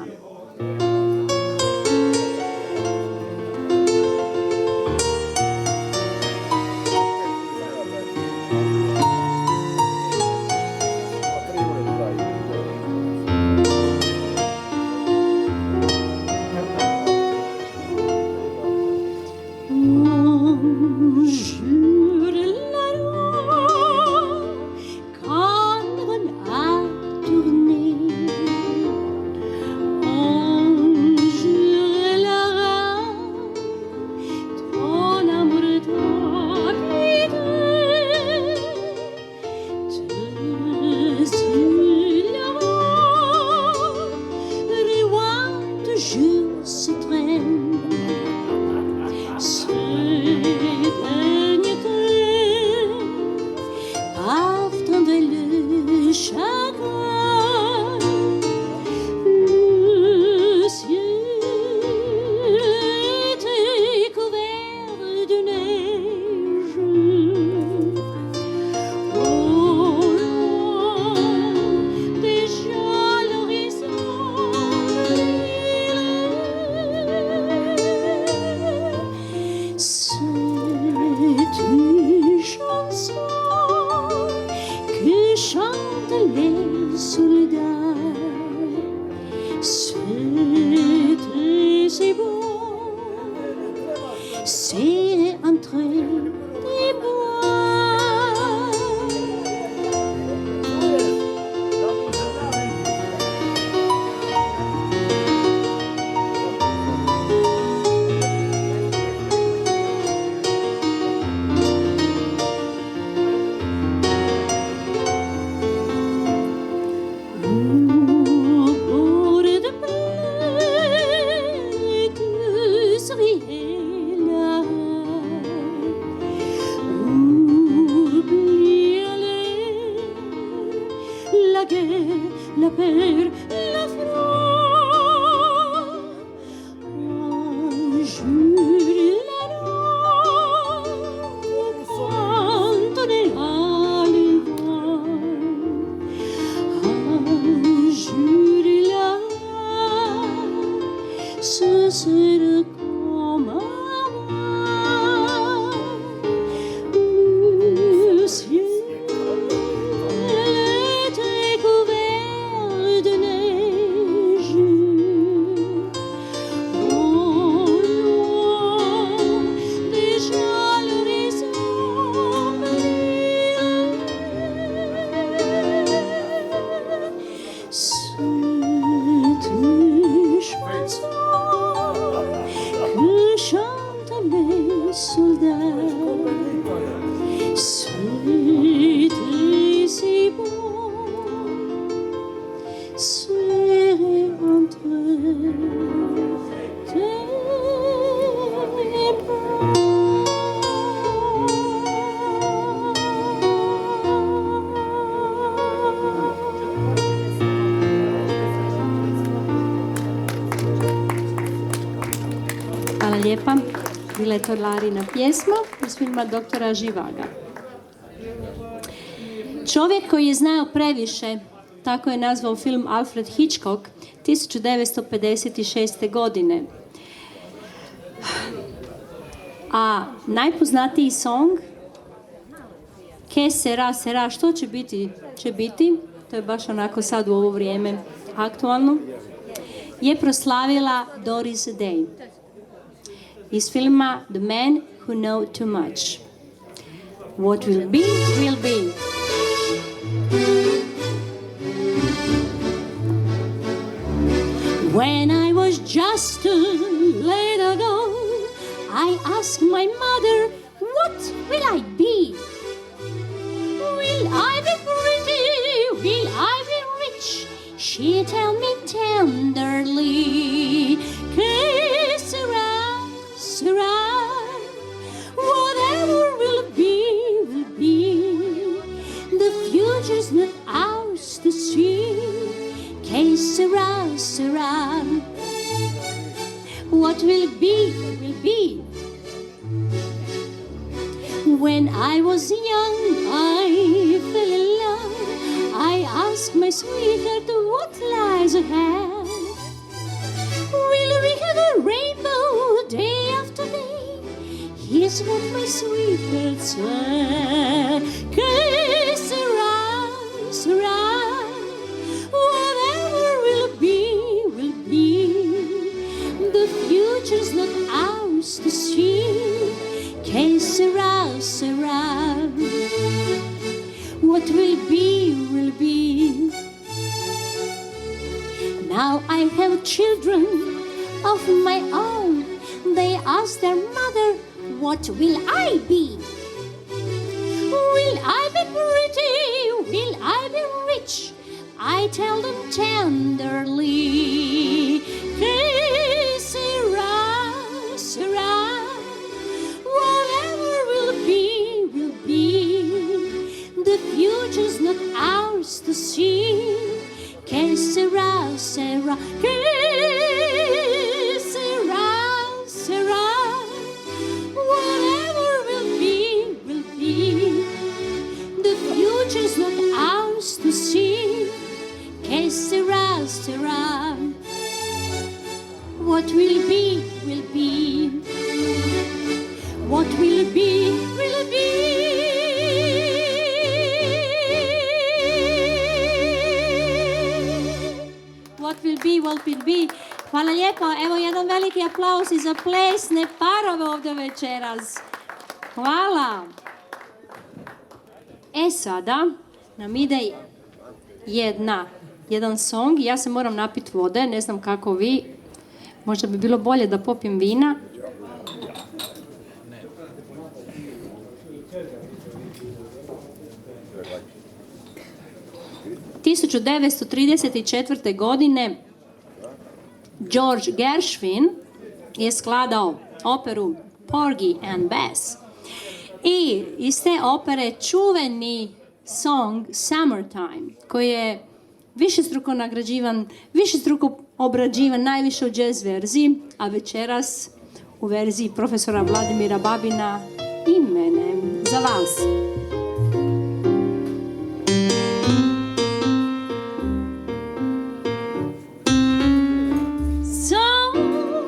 ce serait comme avant. Le ciel était couvert de neige. Au loin, déjà l'horizon brillait. Cette chanson que chantent les soldats, c'était si beau, serré entre tes
Hvala lijepa. Bila je to Larina pjesma iz filma Doktora Živaga. Čovjek koji je znao previše, tako je nazvao film Alfred Hitchcock 1956. godine. A najpoznatiji song Que sera, sera, što će biti, će biti, to je baš onako sad u ovo vrijeme aktualno, je proslavila Doris Day iz filma The Man Who Know Too Much. What will be, will be.
When I was just a little girl, I asked my mother, what will I be? Will I be pretty? Will I be rich? She told me tenderly, que sera, sera, whatever will be, will be. The future's not ours to see. Que sera, sera. What will be, will be. When I was young, I fell in love. I asked my sweetheart what lies ahead. Will we have a rainbow day after day? Here's what my sweetheart said. Que sera, sera. Whatever will be, will be. The future's not ours to see. Que sera, sera. What will be, will be. Now I have children of my own. They ask their mother, what will I be? Will I be pretty? Will I be rich? I tell them tenderly, que sera, sera. Whatever will be, will be. The future's not ours to see. Que sera, sera, que sera, sera. Whatever will be, will be. The future's not ours to see. Que sera, sera. What will be, will be. What will be, will be.
What will be, what will be. Hvala lijepo. Evo jedan veliki aplauz i za plesne parove ovdje večeras. Hvala. E sada nam ide jedan song. Ja se moram napiti vode, ne znam kako vi. Možda bi bilo bolje da popijem vina. – 1934. godine George Gershwin je skladao operu Porgy and Bess. I iz te opere čuveni song Summertime, koji je višestruko nagrađivan, višestruko obrađivan najviše u jazz verziji, a večeras u verziji profesora Vladimira Babina i mene. Za vas.
Summertime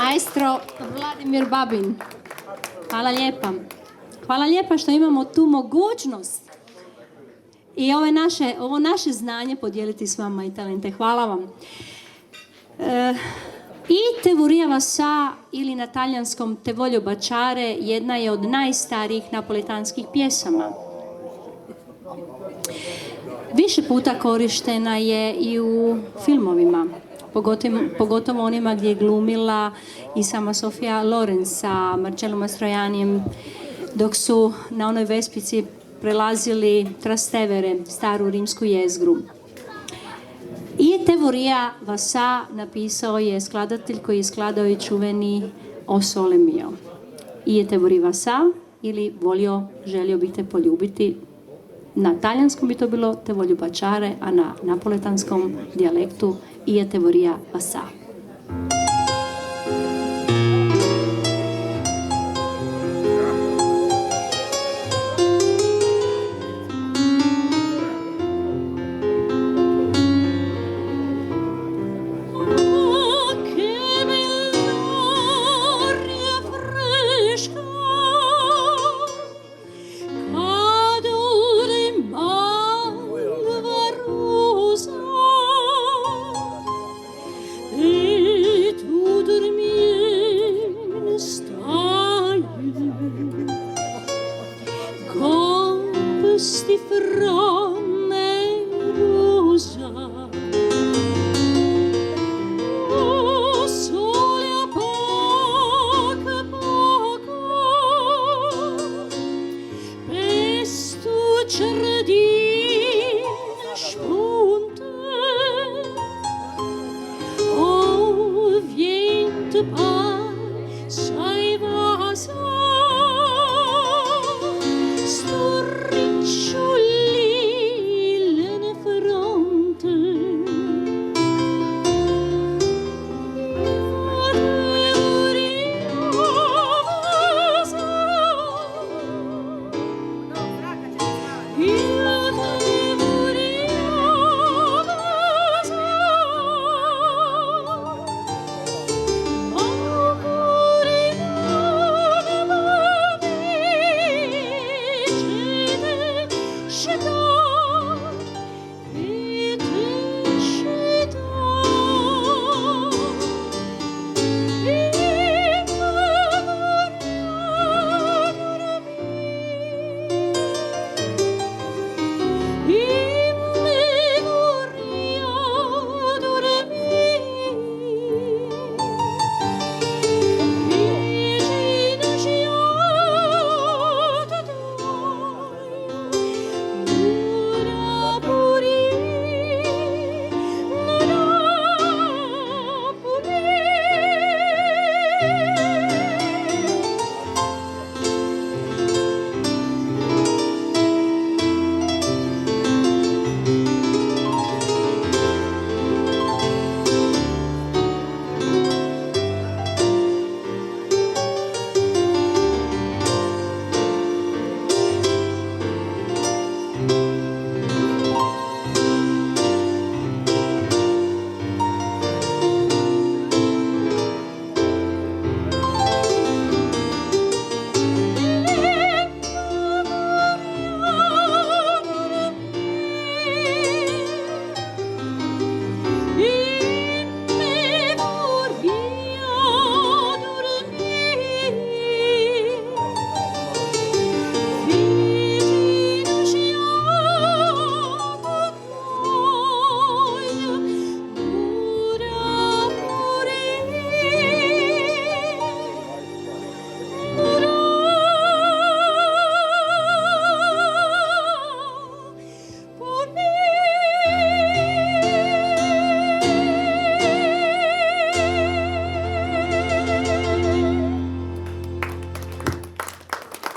maestro Vladimir Babin. Hvala lijepa. Hvala lijepa što imamo tu mogućnost i ovo naše znanje podijeliti s vama i talente. Hvala vam. I Te vorria Vassà ili na talijanskom Te voglio baciare jedna je od najstarijih napolitanskih pjesama. Više puta korištena je i u filmovima, pogotovo onima gdje je glumila i sama Sofia Loren sa Marcellom Mastrojanijem dok su na onoj Vespici prelazili Trastevere, staru rimsku jezgru. I Te vorria Vassà napisao je skladatelj koji je skladao i čuveni O Sole Mio. I Te vorria Vassà ili želio bih te poljubiti. Na talijanskom bi to bilo Te voglio baciare, a na napoletanskom dijalektu I Te vorria Vassà.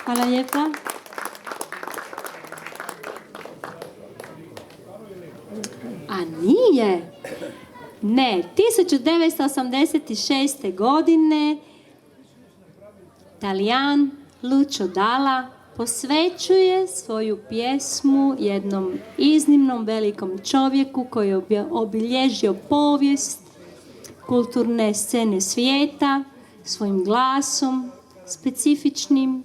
Hvala lijepa. A nije. Ne, 1986. godine Talijan Lucio Dalla posvećuje svoju pjesmu jednom iznimnom velikom čovjeku koji je obilježio povijest kulturne scene svijeta, svojim glasom, specifičnim,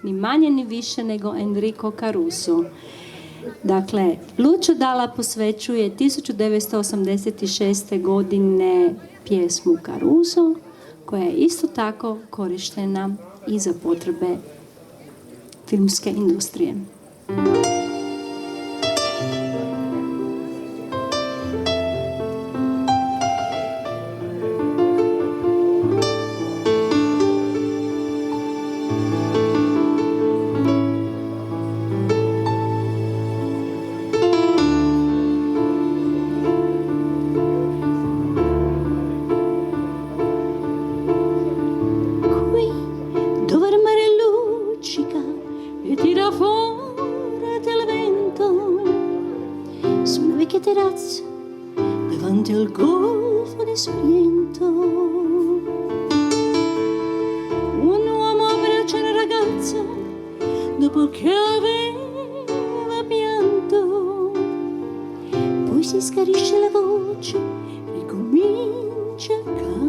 ni manje ni više nego Enrico Caruso. Dakle, Lucio Dalla posvećuje 1986. godine pjesmu Caruso, koja je isto tako korištena i za potrebe filmske industrije.
Terrazza davanti al golfo di Sorrento. Un uomo abbraccia una ragazza dopo che aveva pianto, poi si schiarisce la voce, ricomincia il canto.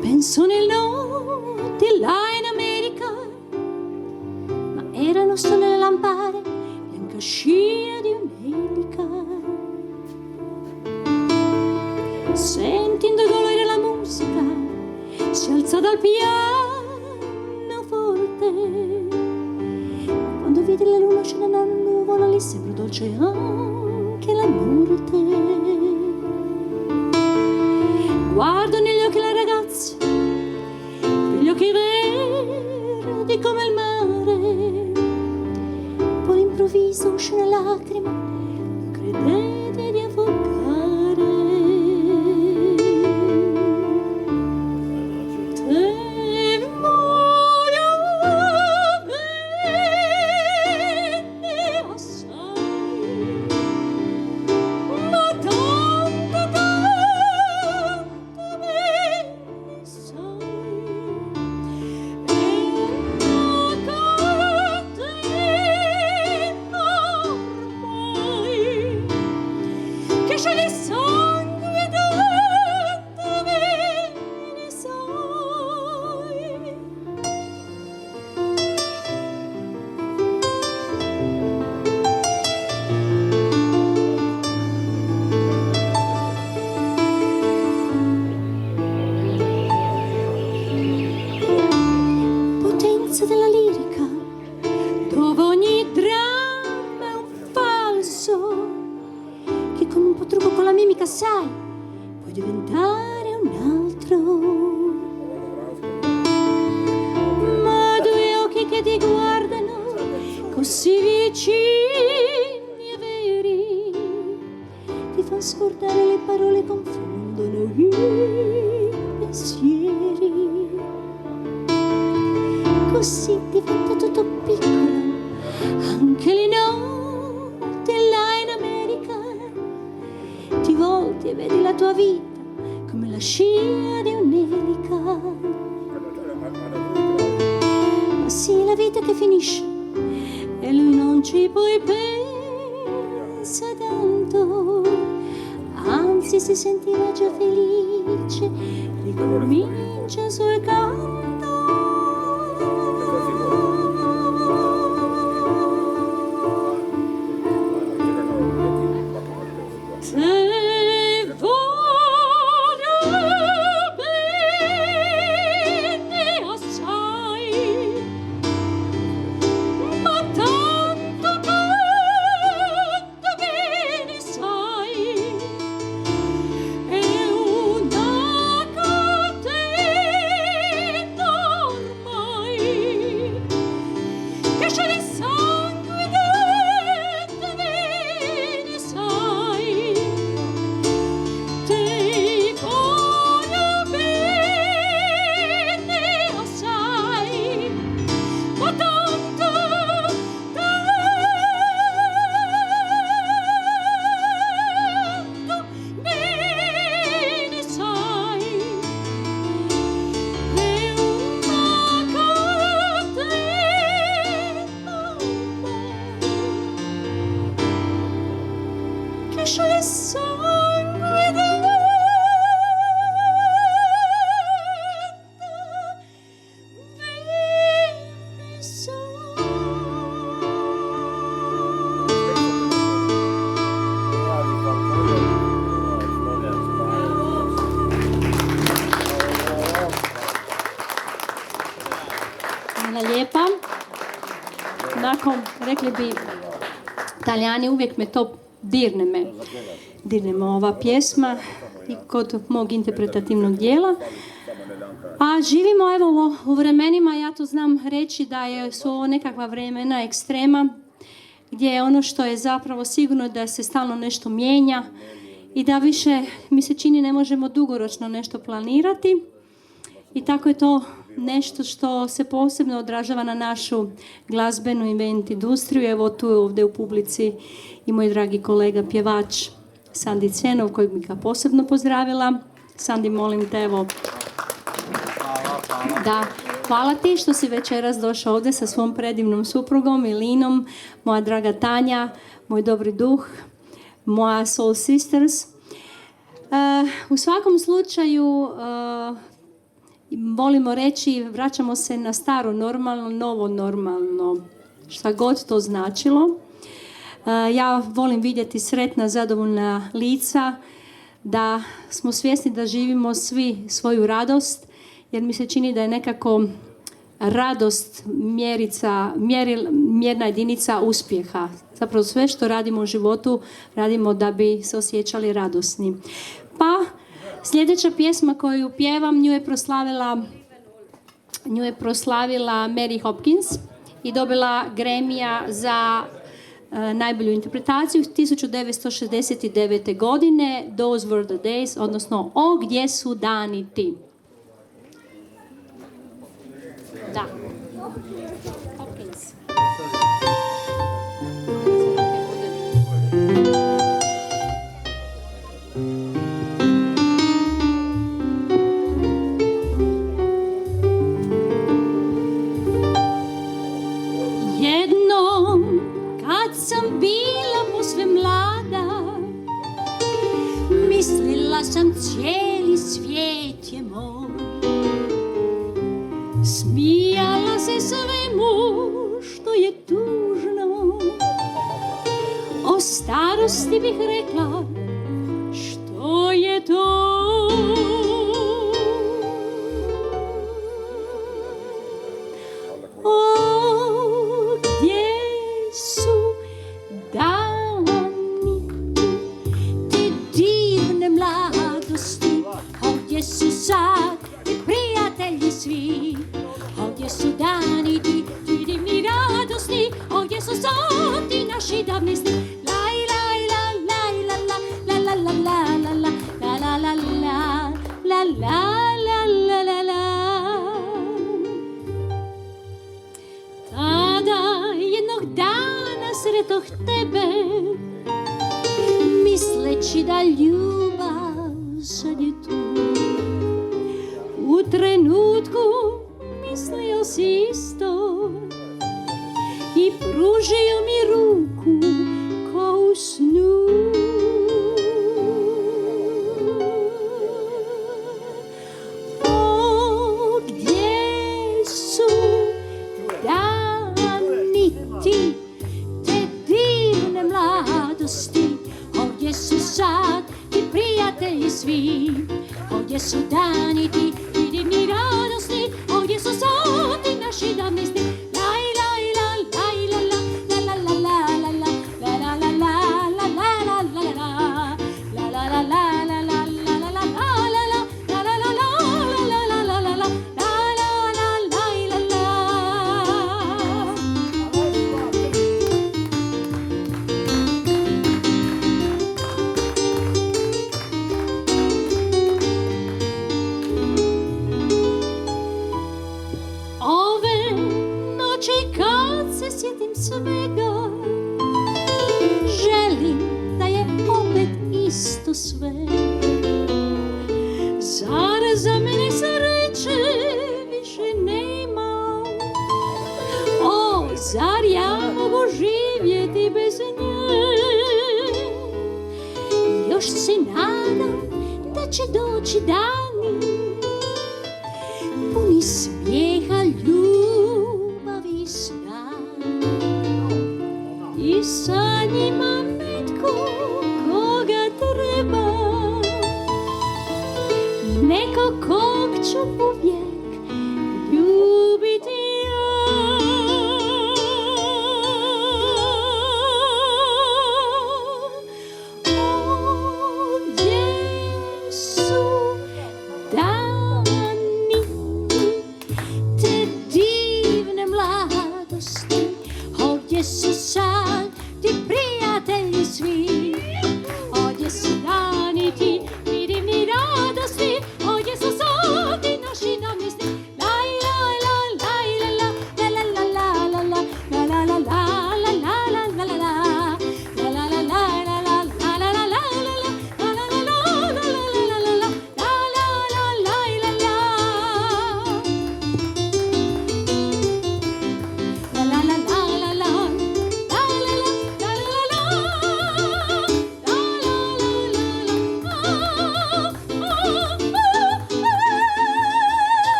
Penso nel notte là in America, ma erano solo le lampade, bianca scia di un'elica. Sentendo il colore la musica, si alza dal pianoforte. Quando vide la luna scena una nuvola, lì sembra dolce anche la morte. Guardo negli occhi la ragazza, gli occhi verdi come il mare, poi all'improvviso uscì una lacrima, non credete di affogare. Te voglio bene assai, ma tanto, tanto bene sai. Che sceglie sangue tanto bene sai. Potenza della lirica, dove ogni dramma è un falso, che con un po' trucco, con la mimica, sai, puoi diventare un altro. Ma due occhi che ti guardano così vicini e veri, ti fanno scordare le parole, confondono i pensieri. Così diventa tutto piccolo, anche le notti là in America. Ti volti e vedi la tua vita come la scia di un'elica. Ma sì, la vita che finisce e lui non ci poi pensa tanto, anzi si sentiva già felice, ricomincia il suo canto. Se voglio bene assai, ma tanto, tanto scioglie sangue del
Hvala lijepa. Nakon, rekli bi Talijani, uvijek me to dirne me ova pjesma i kod mog interpretativnog dijela. A živimo evo u vremenima, ja to znam reći da su ovo nekakva vremena ekstrema gdje je ono što je zapravo sigurno da se stalno nešto mijenja i da više mi se čini ne možemo dugoročno nešto planirati. I tako je to nešto što se posebno odražava na našu glazbenu event industriju. Evo tu je ovdje u publici i moj dragi kolega pjevač Sandi Cenov, kojeg bi ga posebno pozdravila. Sandi, molim te, evo. Da, hvala ti što si večeras došao ovdje sa svom predivnom suprugom Ilinom, moja draga Tanja, moj dobri duh, moja soul sisters. U svakom slučaju volimo reći, vraćamo se na staro normalno, novo normalno, šta god to značilo. Ja volim vidjeti sretna, zadovoljna lica, da smo svjesni da živimo svi svoju radost, jer mi se čini da je nekako radost mjerna jedinica uspjeha. Zapravo sve što radimo u životu radimo da bi se osjećali radosni. Pa sljedeća pjesma koju pjevam, nju je proslavila Mary Hopkins i dobila Grammy-a za najbolju interpretaciju 1969. godine, Those Were the Days, odnosno O gdje su dani ti. Da. Hopkins.
Jednom kad sam bila posve mlada, mislila sam cijeli svijet je moj. Smijala se svemu što je tužno, o starosti bih rekla što je to. O, gdje su dani te divne mladosti, ovdje su sad ti prijatelji svi, ovdje su dani ti divni radosti, ovdje su sad ti naši davni sni. Laj, laj, la, laj, la, la, la, la, la, la, la, la, la, la, la, la, la, la, la, la. Tada jednog dana sretoh tebe, misleći da ljubav sad je tu. U trenutku mislio si isto i pružio mi ruku ko u snu. O, gdje su dani ti, te divne mladosti, ovdje su sad ti prijatelji svi, ovdje su dani ti divni radosti, ovdje su sad ti naši davni sni. Laj, laj, la, laj, la, la, la, la, la, la, la, la, la, la, la, la, la, la, la, la, la, la, la, će doći dani puni smijeha, ljubavi i sna. I sa njima netko koga treba, neko kog ću uvijek ljubiti ja. Ovdje su dani te divne mladosti, ovdje su sad ti prijatelji svi, ovdje su dani ti divni radosti, ovdje su sad ti naši namjesni. Laj, laj, laj, laj, la, la, la, la, la, la, la, la, la, la, la, la, la, la, la, la.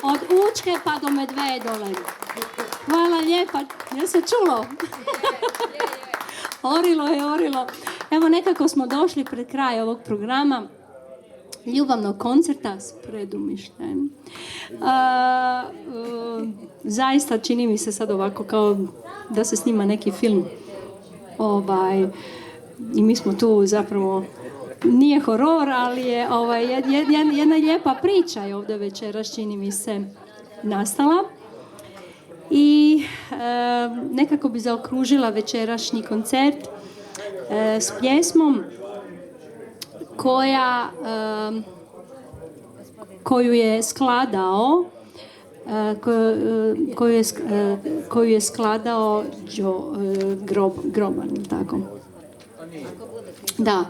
Od Učke pa do Medvedove. Hvala lijepa. Jel se čulo? Orilo je, orilo. Evo, nekako smo došli pred kraj ovog programa ljubavnog koncerta s Predumišljajem. Zaista čini mi se sad ovako kao da se snima neki film. I mi smo tu zapravo, nije horor, ali je jedna lijepa priča je ovdje večeras, čini mi se, nastala. I nekako bi zaokružila večerašnji koncert s pjesmom koju je skladao koju je skladao Groban, tako? Da.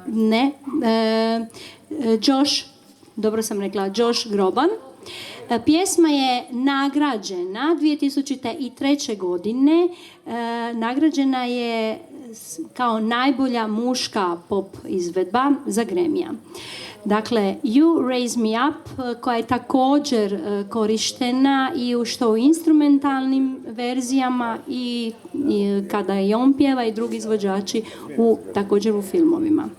Ne. Dobro sam rekla, Josh Groban. Pjesma je nagrađena 2003. godine. Nagrađena je kao najbolja muška pop izvedba za Grammy-a. Dakle, You Raise Me Up, koja je također korištena i u instrumentalnim verzijama i kada je on pjeva i drugi izvođači također u filmovima.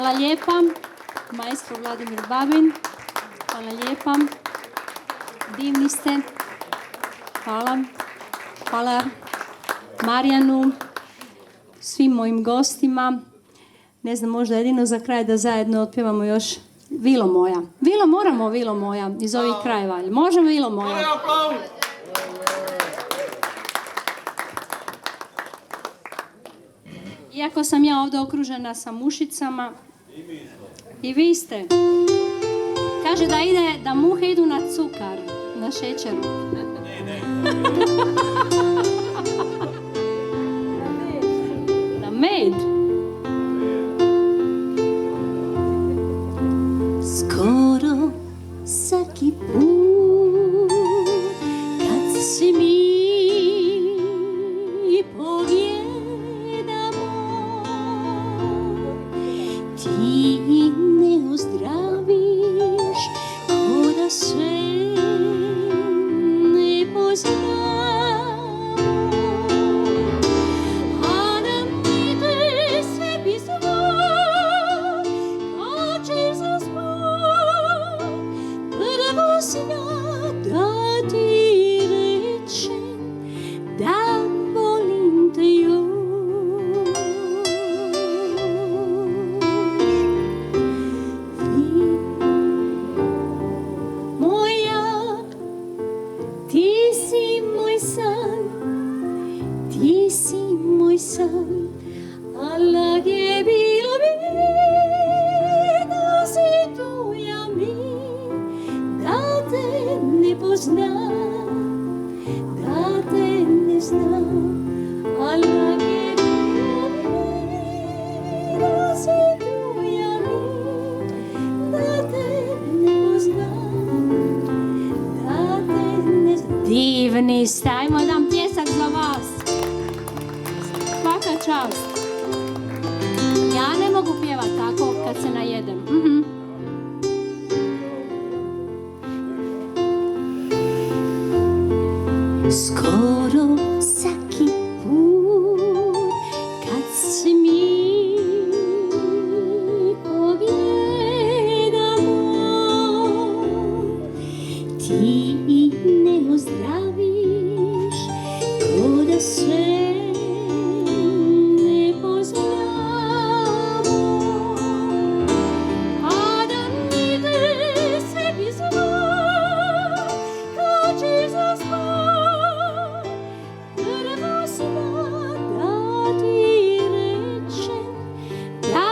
Hvala lijepa, maestro Vladimir Babin. Hvala lijepa. Divni ste. Hvala. Hvala Marijanu, svim mojim gostima. Ne znam, možda jedino za kraj da zajedno otpjevamo još Vilo moja. Moramo Vilo moja iz ovih krajeva. Možemo Vilo moja? Iako sam ja ovdje okružena sa mušicama, i vi ste. Kaže da muhe idu na cukar, na šećeru. Na med.
Skoro svaki put kad se mi pogledamo, ti ne ozdraviš ko da se ne poznamo. A da mi te sve pismo kače za spod, prvo si da ti rečem da volim te još. Ti si moj san, ti si moj san, a lag je bilo mi da si tu ja mi, da te ne poznam, da te ne znam, a lag je bilo mi da si tu ja mi, da te ne poznam, da te ne znam.
Divni ste, ajmo jedan pljesak za vas. Svaka čast. Ja ne mogu pjevat tako kad se najedem.
Skoro svaki put kad se mi pogledamo, ti ne ozdraviš ko da se ne poznamo. A da mi te sve pismo kače za spod, prvo si da ti rečem da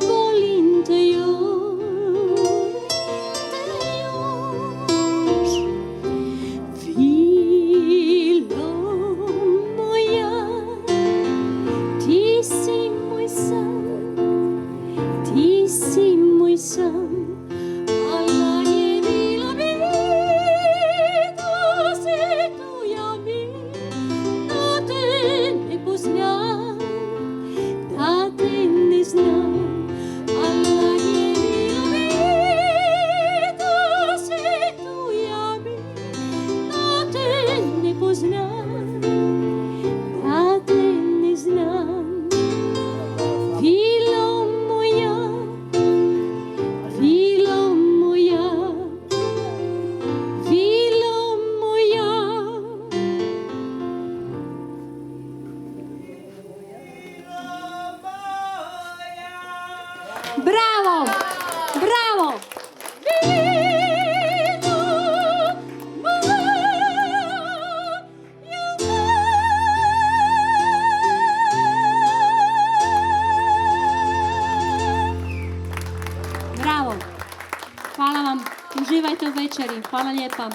volim te još. Vilo moja, ti si moj san, ti si moj san, ala je bilo mi da si tu ja mi, da te ne poznam, da te ne znam, ala je bilo mi da si tu ja mi, da te ne poznam, da te ne znam. Vilo moja, vilo moja, vilo moja.
Bravo! Bravo! Bravo! Hvala vam. Uživajte u večeri. Hvala lijepa.